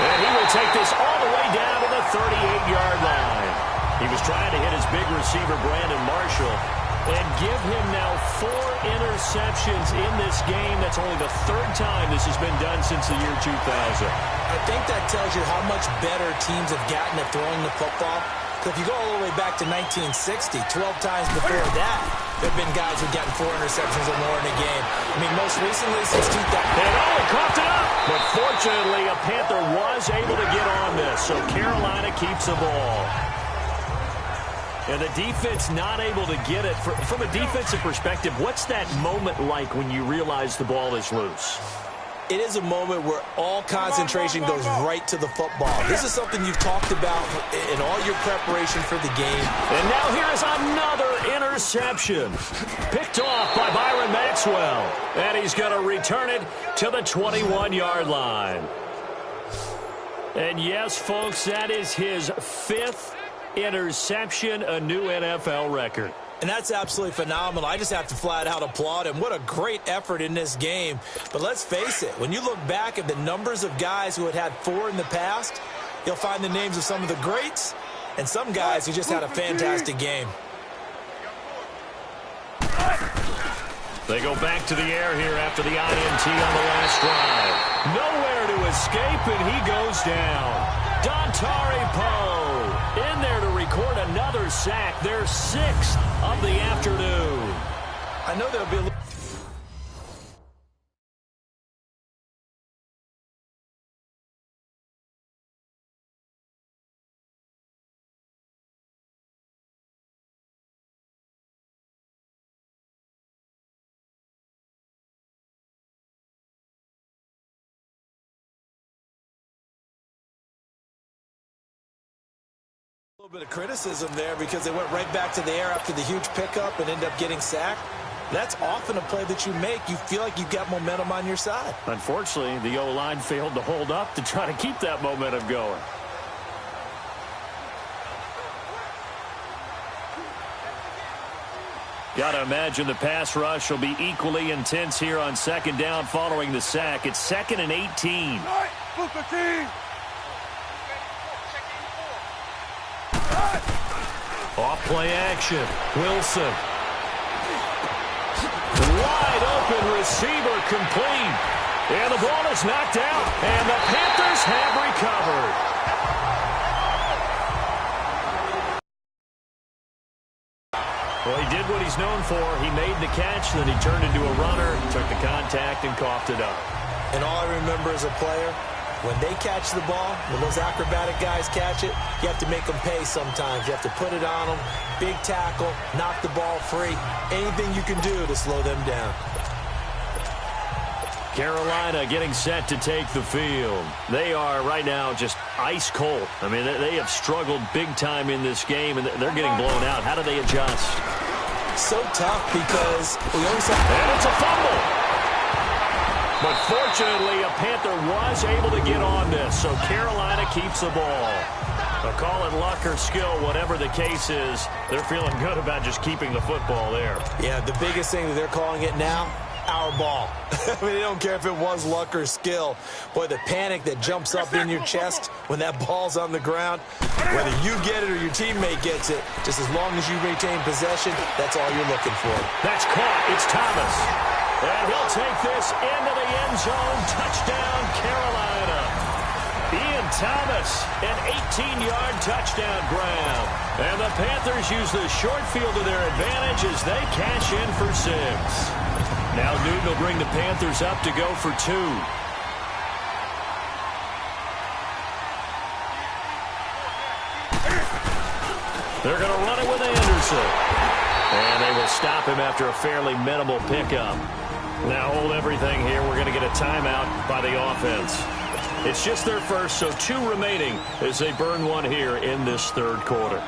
And he will take this all the way down to the 38-yard line. He was trying to hit his big receiver, Brandon Marshall, and give him now 4 interceptions in this game. That's only the 3rd time this has been done since the year 2000. I think that tells you how much better teams have gotten at throwing the football. If you go all the way back to 1960, 12 times before that, there have been guys who've gotten 4 interceptions or more in a game. I mean, most recently since 2000. And he coughed it up. But fortunately, a Panther was able to get on this, so Carolina keeps the ball. And the defense not able to get it. From a defensive perspective, what's that moment like when you realize the ball is loose? It is a moment where all concentration goes right to the football. This is something you've talked about in all your preparation for the game. And now here is another interception. Picked off by Byron Maxwell. And he's going to return it to the 21-yard line. And yes, folks, that is his 5th interception, a new NFL record. And that's absolutely phenomenal. I just have to flat out applaud him. What a great effort in this game. But let's face it, when you look back at the numbers of guys who had 4 in the past, you'll find the names of some of the greats and some guys who just had a fantastic game. They go back to the air here after the INT on the last drive. Nowhere to escape, and he goes down. Dontari Poe in there to record another sack, their 6th of the afternoon. I know there'll be a little... A little bit of criticism there because they went right back to the air after the huge pickup and ended up getting sacked. That's often a play that you make. You feel like you've got momentum on your side. Unfortunately, the O-line failed to hold up to try to keep that momentum going. Got to imagine the pass rush will be equally intense here on second down following the sack. It's 2nd and 18. Off play action. Wilson. Wide open receiver complete. And the ball is knocked out. And the Panthers have recovered. Well, he did what he's known for. He made the catch, then he turned into a runner, took the contact, and coughed it up. And all I remember as a player, when they catch the ball, when those acrobatic guys catch it, you have to make them pay sometimes. You have to put it on them, big tackle, knock the ball free, anything you can do to slow them down. Carolina getting set to take the field. They are right now just ice cold. I mean, they have struggled big time in this game, and they're getting blown out. How do they adjust? So tough because we always have... And it's a fumble. But fortunately, a Panther was able to get on this, so Carolina keeps the ball. They'll call it luck or skill, whatever the case is. They're feeling good about just keeping the football there. Yeah, the biggest thing that they're calling it now, power ball. I mean, they don't care if it was luck or skill. Boy, the panic that jumps up in your chest when that ball's on the ground, whether you get it or your teammate gets it, just as long as you retain possession, that's all you're looking for. That's caught. It's Thomas. And he'll take this into the end zone. Touchdown, Carolina. Ian Thomas, an 18-yard touchdown grab. And the Panthers use the short field to their advantage as they cash in for 6. Now Newton will bring the Panthers up to go for 2. They're going to run it with Anderson. And they will stop him after a fairly minimal pickup. Now hold everything here. We're going to get a timeout by the offense. It's just their first, so 2 remaining as they burn one here in this third quarter.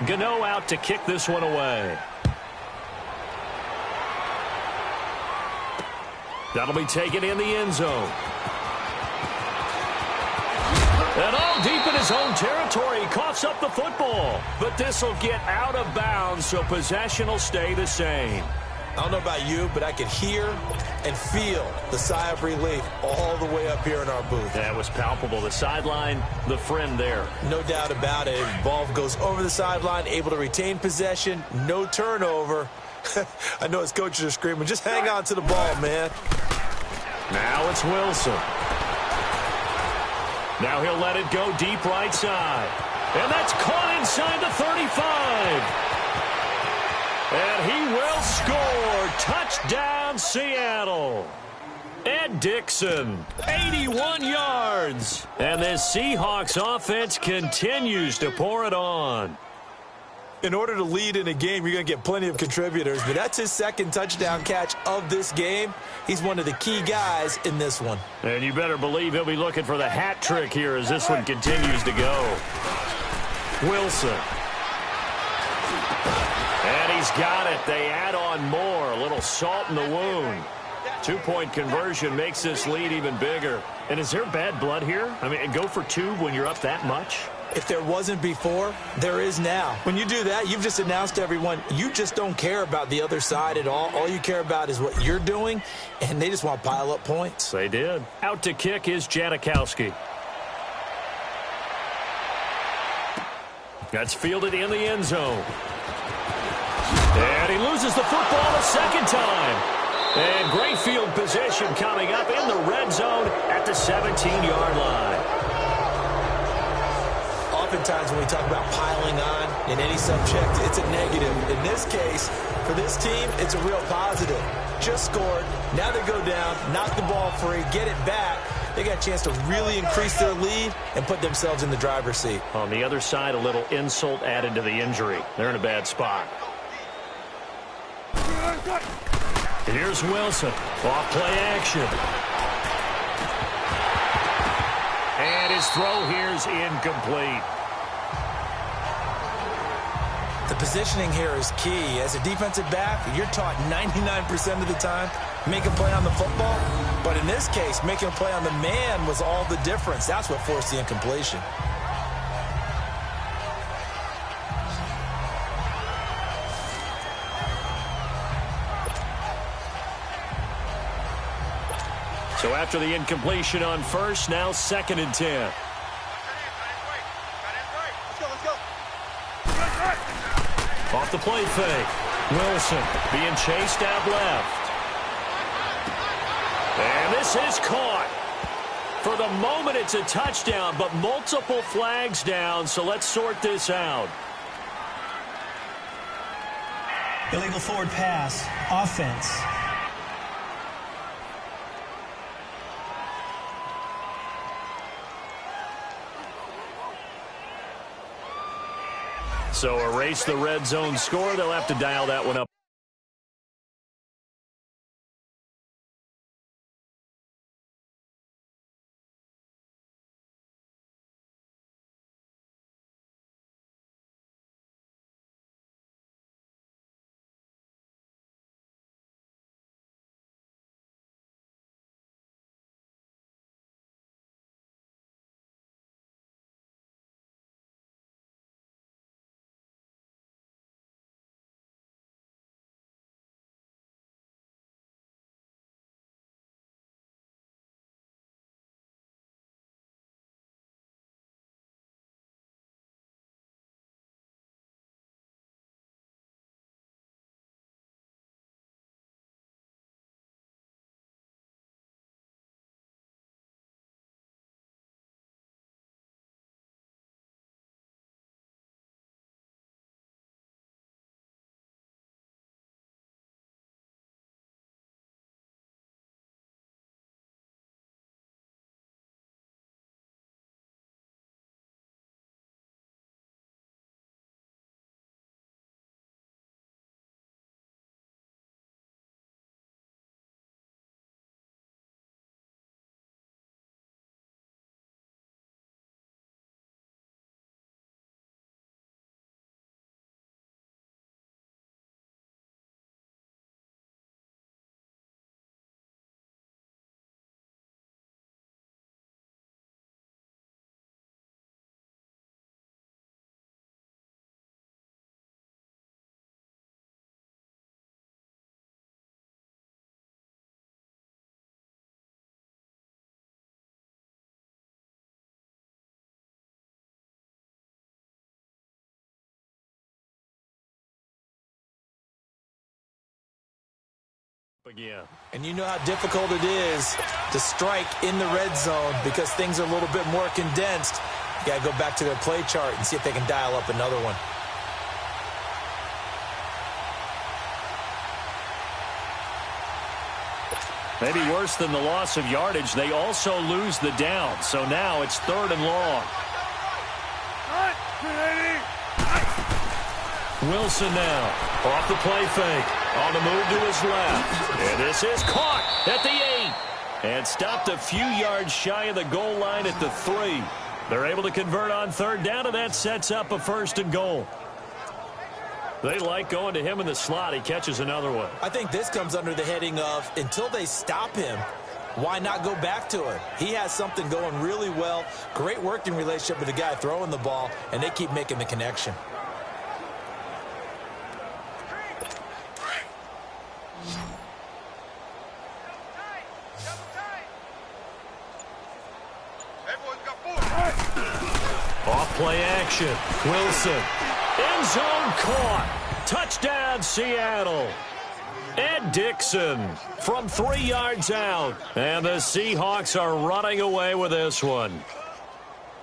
Gano out to kick this one away. That'll be taken in the end zone. And all deep in his own territory, he coughs up the football. But this will get out of bounds, so possession will stay the same. I don't know about you, but I could hear and feel the sigh of relief all the way up here in our booth. That was palpable. The sideline, the friend there. No doubt about it. Ball goes over the sideline, able to retain possession, no turnover. I know his coaches are screaming, just hang on to the ball, man. Now it's Wilson. Now he'll let it go deep right side. And that's caught inside the 35. And he will score. Touchdown, Seattle. Ed Dixon, 81 yards. And this Seahawks offense continues to pour it on. In order to lead in a game, you're going to get plenty of contributors, but that's his second touchdown catch of this game. He's one of the key guys in this one. And you better believe he'll be looking for the hat trick here as this one continues to go. Wilson. And he's got it. They add on more. A little salt in the wound. 2-point conversion makes this lead even bigger. And is there bad blood here? I mean, go for 2 when you're up that much? If there wasn't before, there is now. When you do that, you've just announced to everyone, you just don't care about the other side at all. All you care about is what you're doing, and they just want to pile up points. They did. Out to kick is Janikowski. That's fielded in the end zone. And he loses the football a second time. And great field position coming up in the red zone at the 17-yard line. Oftentimes when we talk about piling on in any subject, it's a negative. In this case, for this team, it's a real positive. Just scored. Now they go down, knock the ball free, get it back. They got a chance to really increase their lead and put themselves in the driver's seat. On the other side, a little insult added to the injury. They're in a bad spot. Here's Wilson. Off play action. And his throw here is incomplete. The positioning here is key. As a defensive back, you're taught 99% of the time, make a play on the football. But in this case, making a play on the man was all the difference. That's what forced the incompletion. So after the incompletion on first, now 2nd and 10. Off the play fake. Wilson being chased out left. And this is caught. For the moment, it's a touchdown, but multiple flags down, so let's sort this out. Illegal forward pass. Offense. So erase the red zone score. They'll have to dial that one up. Again. And you know how difficult it is to strike in the red zone because things are a little bit more condensed. You got to go back to their play chart and see if they can dial up another one. Maybe worse than the loss of yardage, they also lose the down. So now it's 3rd and long. Wilson now off the play fake. On the move to his left. And this is caught at the 8. And stopped a few yards shy of the goal line at the 3. They're able to convert on 3rd down, and that sets up a 1st and goal. They like going to him in the slot. He catches another one. I think this comes under the heading of until they stop him, why not go back to him? He has something going really well. Great working relationship with the guy throwing the ball, and they keep making the connection. Off play action. Wilson. End zone caught. Touchdown, Seattle. Ed Dixon from 3 yards out. And the Seahawks are running away with this one.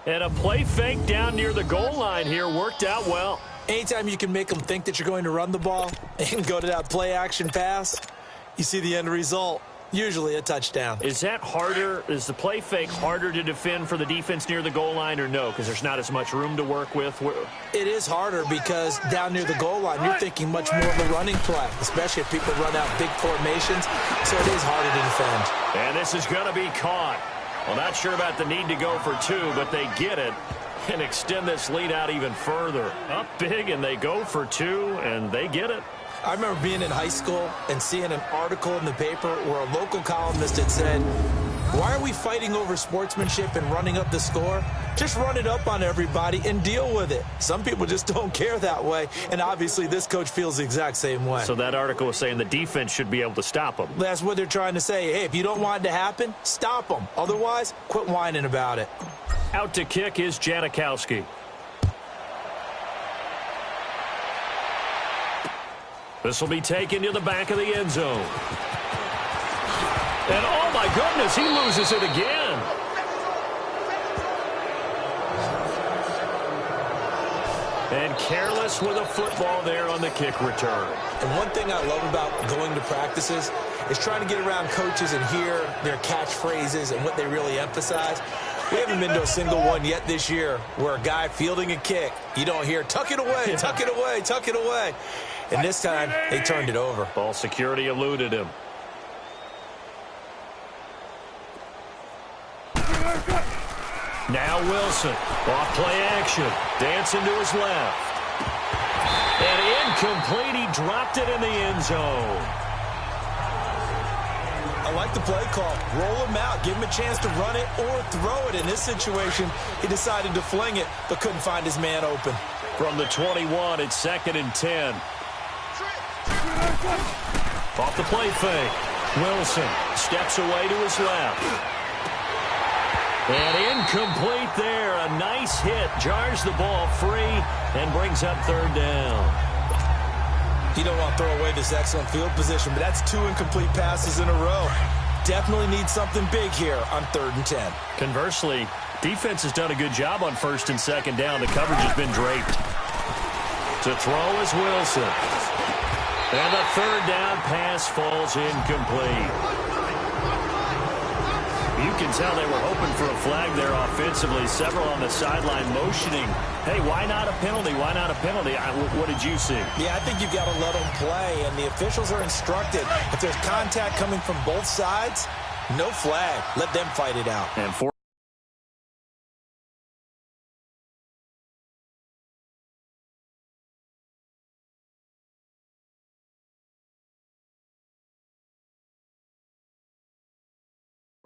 And a play fake down near the goal line here worked out well. Anytime you can make them think that you're going to run the ball and go to that play action pass, you see the end result. Usually a touchdown. Is that harder? Is the play fake harder to defend for the defense near the goal line or no? Because there's not as much room to work with. It is harder because down near the goal line, you're thinking much more of a running play, especially if people run out big formations. So it is harder to defend. And this is going to be caught. Well, not sure about the need to go for 2, but they get it and extend this lead out even further. Up big, and they go for 2, and they get it. I remember being in high school and seeing an article in the paper where a local columnist had said, why are we fighting over sportsmanship and running up the score? Just run it up on everybody and deal with it. Some people just don't care that way, and obviously this coach feels the exact same way. So that article was saying the defense should be able to stop them. That's what they're trying to say. Hey, if you don't want it to happen, stop them. Otherwise, quit whining about it. Out to kick is Janikowski. This will be taken to the back of the end zone. And oh my goodness, he loses it again. And careless with a football there on the kick return. And one thing I love about going to practices is trying to get around coaches and hear their catchphrases and what they really emphasize. We haven't been to a single one yet this year where a guy fielding a kick, you don't hear, tuck it away, tuck it away, tuck it away. And this time, they turned it over. Ball security eluded him. Now Wilson, off play action, dancing to his left. And incomplete, he dropped it in the end zone. I like the play call. Roll him out, give him a chance to run it or throw it. In this situation, he decided to fling it, but couldn't find his man open. From the 21, it's 2nd and 10. Off the play fake. Wilson steps away to his left. And incomplete there. A nice hit. Jars the ball free and brings up 3rd down. You don't want to throw away this excellent field position, but that's 2 incomplete passes in a row. Definitely need something big here on 3rd and 10. Conversely, defense has done a good job on 1st and 2nd down. The coverage has been draped. To throw is Wilson. And the 3rd down pass falls incomplete. You can tell they were hoping for a flag there offensively. Several on the sideline motioning. Hey, why not a penalty? Why not a penalty? What did you see? Yeah, I think you've got to let them play, and the officials are instructed. If there's contact coming from both sides, no flag. Let them fight it out. And for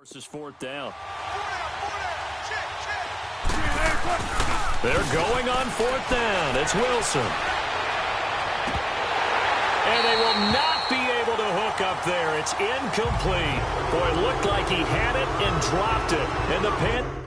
versus 4th down. They're going on 4th down. It's Wilson. And they will not be able to hook up there. It's incomplete. Boy, it looked like he had it and dropped it. And the Panthers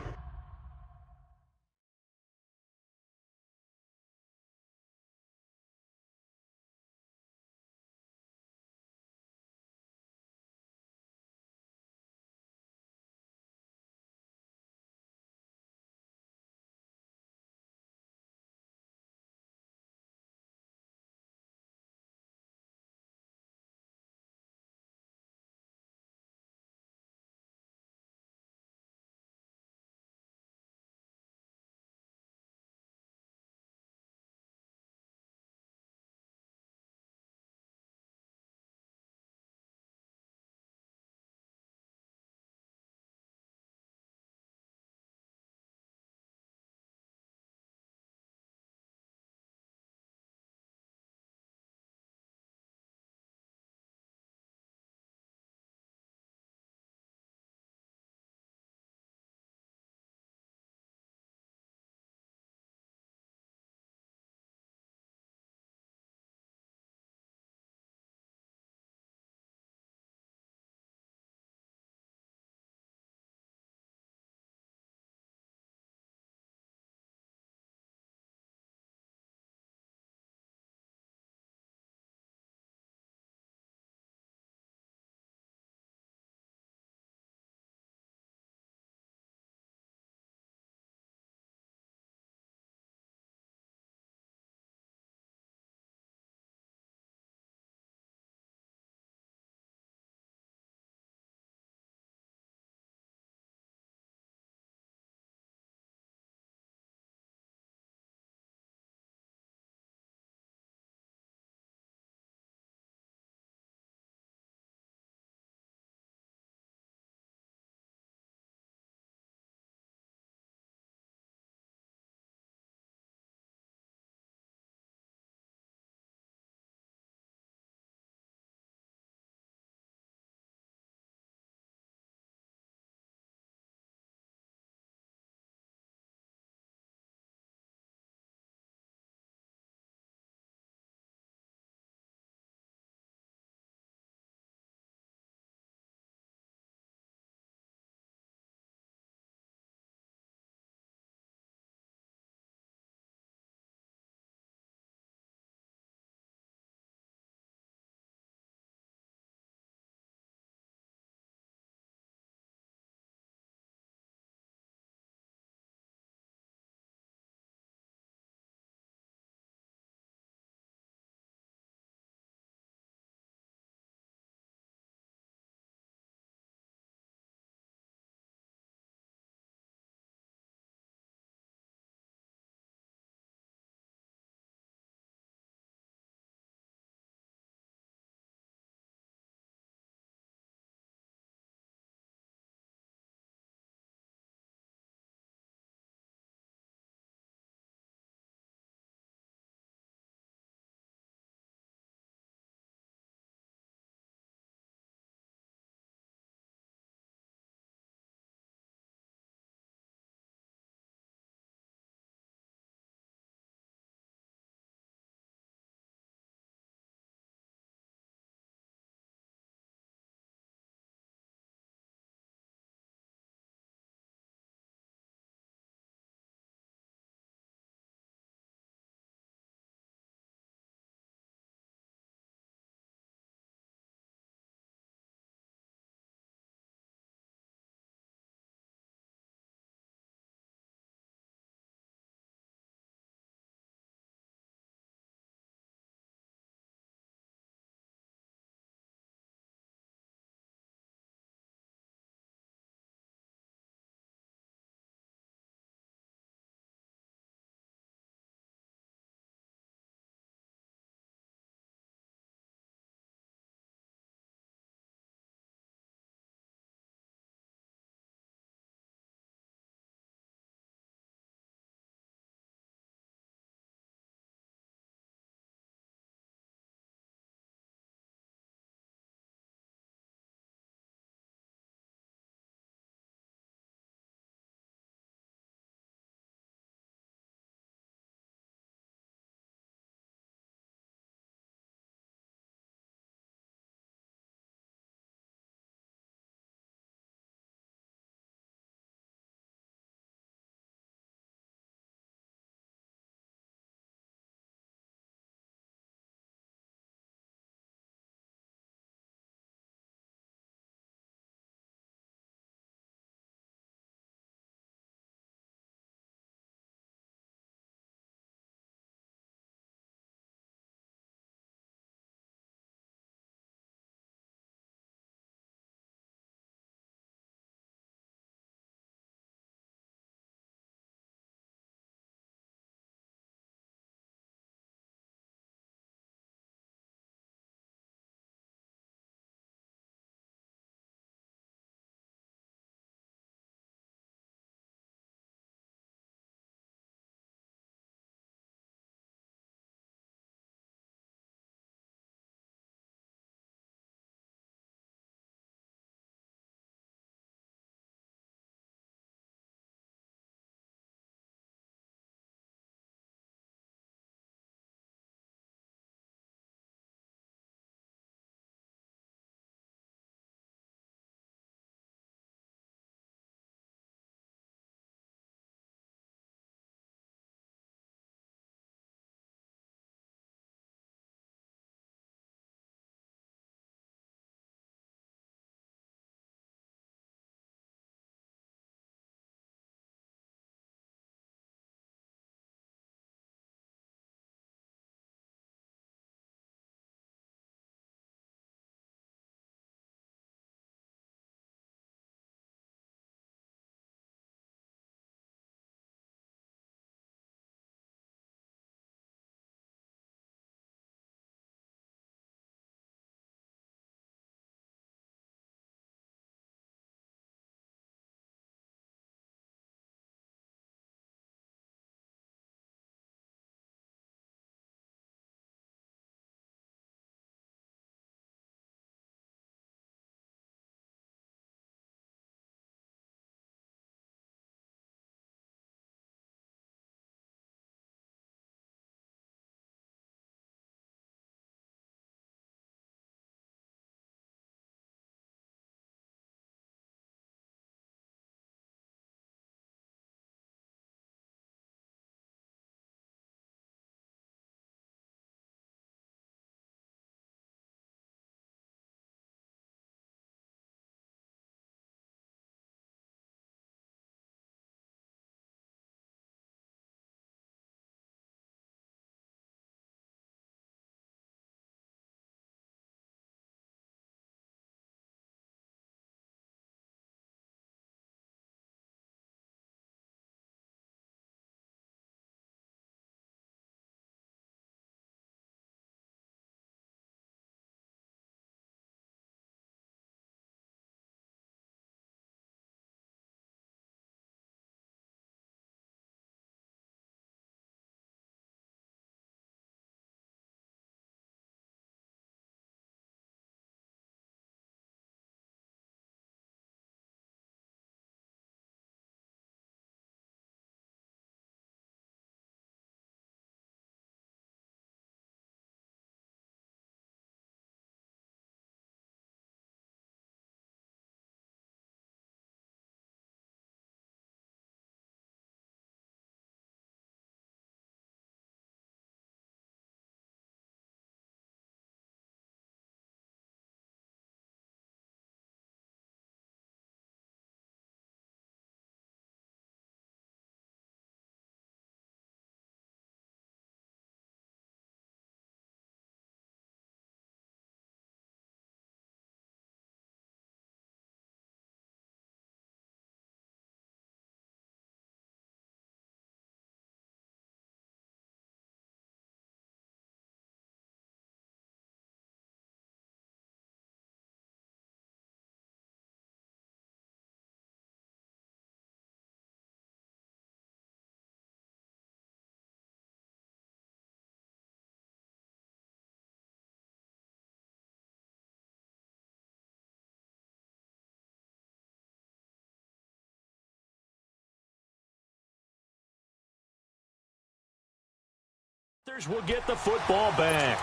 Will get the football back.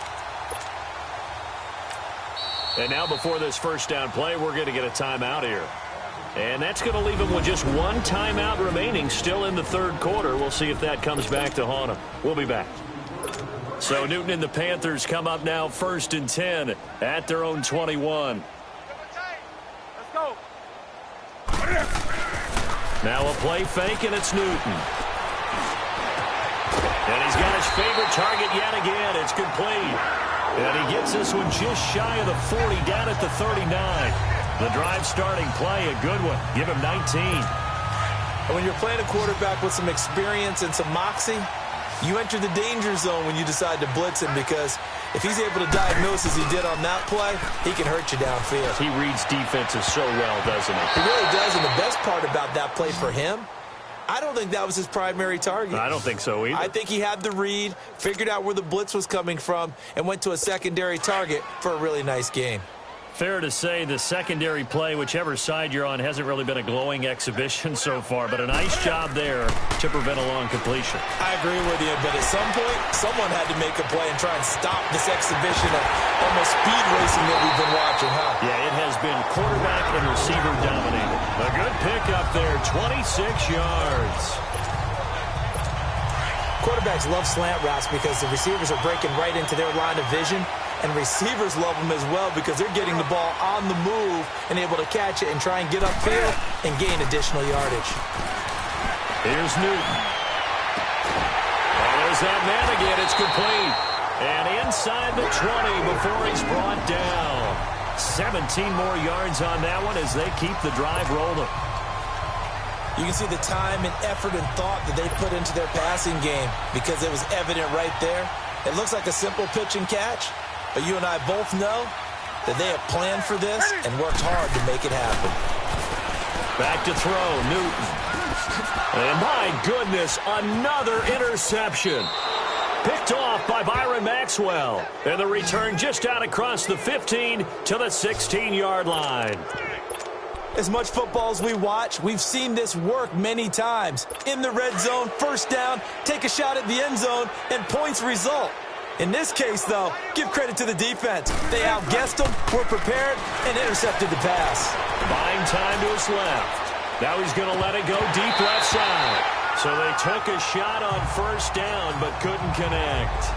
And now before this first down play, we're going to get a timeout here. And that's going to leave them with just one timeout remaining still in the third quarter. We'll see if that comes back to haunt them. We'll be back. So Newton and the Panthers come up now 1st and 10 at their own 21. Let's go. Now a play fake, and it's Newton. And he's got his favorite target yet again. It's complete. And he gets this one just shy of the 40, down at the 39. The drive starting play, a good one. Give him 19. And when you're playing a quarterback with some experience and some moxie, you enter the danger zone when you decide to blitz him, because if he's able to diagnose as he did on that play, he can hurt you downfield. He reads defenses so well, doesn't he? He really does, and the best part about that play for him, I don't think that was his primary target. I don't think so either. I think he had the read, figured out where the blitz was coming from, and went to a secondary target for a really nice game. Fair to say the secondary play, whichever side you're on, hasn't really been a glowing exhibition so far, but a nice job there to prevent a long completion. I agree with you, but at some point, someone had to make a play and try and stop this exhibition of almost speed racing that we've been watching, huh? Yeah, it has been quarterback and receiver dominated. A good pickup there, 26 yards. Quarterbacks love slant routes because the receivers are breaking right into their line of vision, and receivers love them as well because they're getting the ball on the move and able to catch it and try and get upfield and gain additional yardage. Here's Newton. Oh, there's that man again. It's complete. And inside the 20 before he's brought down. 17 more yards on that one as they keep the drive rolling. You can see the time and effort and thought that they put into their passing game because it was evident right there. It looks like a simple pitch and catch, but you and I both know that they have planned for this and worked hard to make it happen. Back to throw, Newton. And my goodness, another interception. Picked off by Byron Maxwell. And the return just out across the 15 to the 16-yard line. As much football as we watch, we've seen this work many times. In the red zone, first down, take a shot at the end zone, and points result. In this case, though, give credit to the defense. They outguessed them, were prepared, and intercepted the pass. Buying time to his left. Now he's going to let it go deep left side. So they took a shot on first down, but couldn't connect.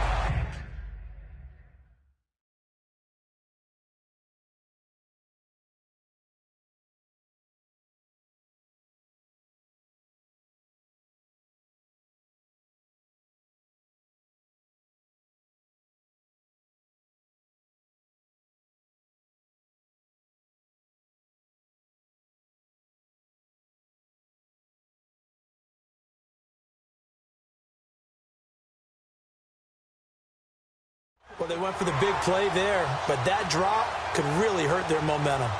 Well, they went for the big play there, but that drop could really hurt their momentum.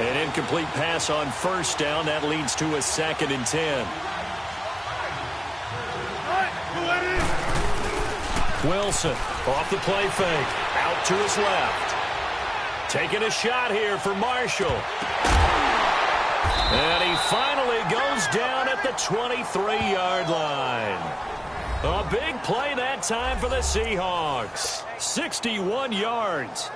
An incomplete pass on first down. That leads to a 2nd and 10. Wilson off the play fake. Out to his left. Taking a shot here for Marshall. And he finally goes down at the 23-yard line. A big play that time for the Seahawks. 61 yards.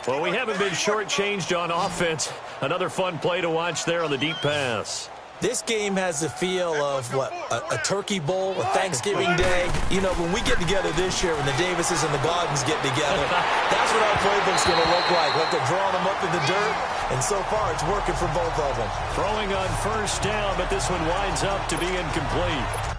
Well, we haven't been shortchanged on offense. Another fun play to watch there on the deep pass. This game has the feel of, a turkey bowl, a Thanksgiving day. You know, when we get together this year, when the Davises and the Gardens get together, that's what our playbook's going to look like they're drawing them up in the dirt, and so far it's working for both of them. Throwing on first down, but this one winds up to be incomplete.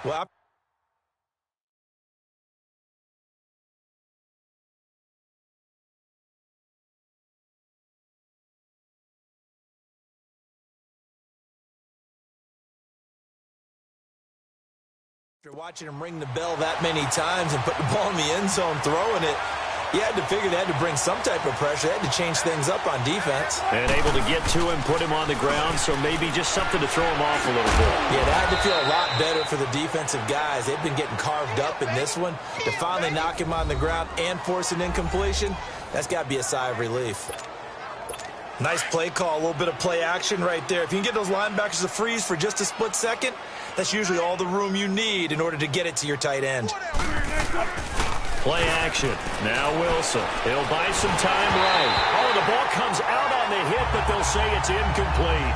Well, after watching him ring the bell that many times and put the ball in the end zone, throwing it, you had to figure they had to bring some type of pressure. They had to change things up on defense. And able to get to him, put him on the ground, so maybe just something to throw him off a little bit. Yeah, that had to feel a lot better for the defensive guys. They've been getting carved up in this one. To finally knock him on the ground and force an incompletion, that's got to be a sigh of relief. Nice play call, a little bit of play action right there. If you can get those linebackers to freeze for just a split second, that's usually all the room you need in order to get it to your tight end. Play action. Now Wilson. He'll buy some time right. Oh, the ball comes out on the hit, but they'll say it's incomplete.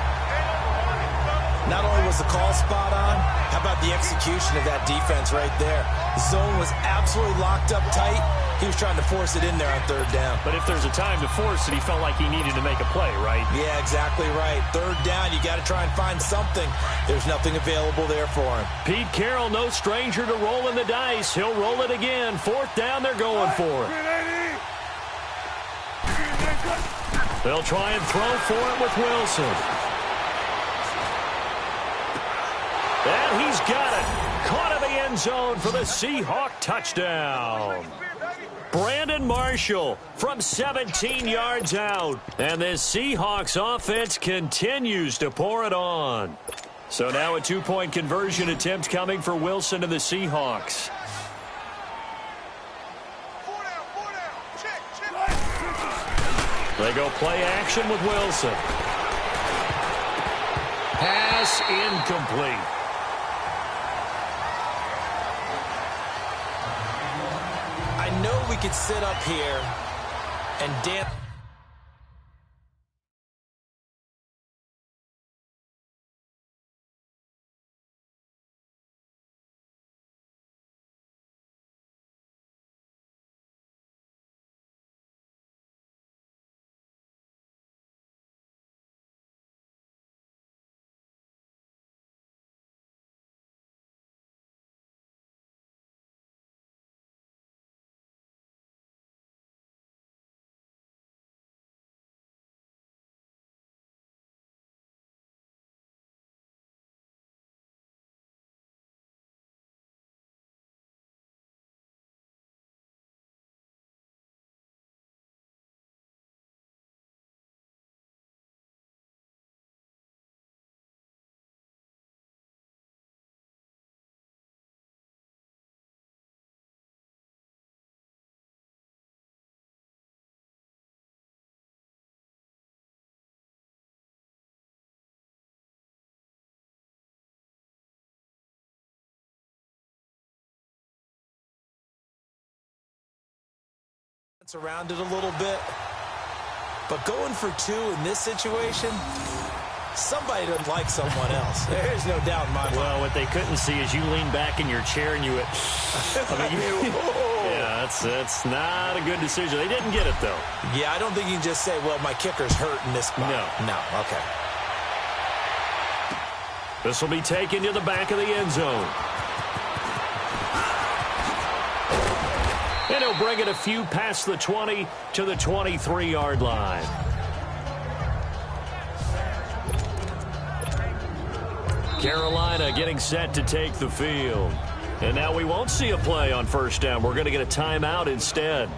Not only was the call spot on, how about the execution of that defense right there? The zone was absolutely locked up tight. He was trying to force it in there on third down. But if there's a time to force it, he felt like he needed to make a play, right? Yeah, exactly right. Third down, you got to try and find something. There's nothing available there for him. Pete Carroll, no stranger to rolling the dice. He'll roll it again. Fourth down, they're going for it. They'll try and throw for it with Wilson. And he's got it. Caught in the end zone for the Seahawk touchdown. Brandon Marshall from 17 yards out. And this Seahawks offense continues to pour it on. So now a two-point conversion attempt coming for Wilson and the Seahawks. They go play action with Wilson. Pass incomplete. I know we could sit up here and dance. Around it a little bit, but going for two in this situation, somebody doesn't like someone else. There's no doubt in my mind. Well, what they couldn't see is you lean back in your chair and you went, yeah, that's not a good decision. They didn't get it, though. Yeah, I don't think you can just say, well, my kicker's hurt in this spot. No, okay. This will be taken to the back of the end zone. And he'll bring it a few past the 20 to the 23-yard line. Carolina getting set to take the field. And now we won't see a play on first down. We're going to get a timeout instead.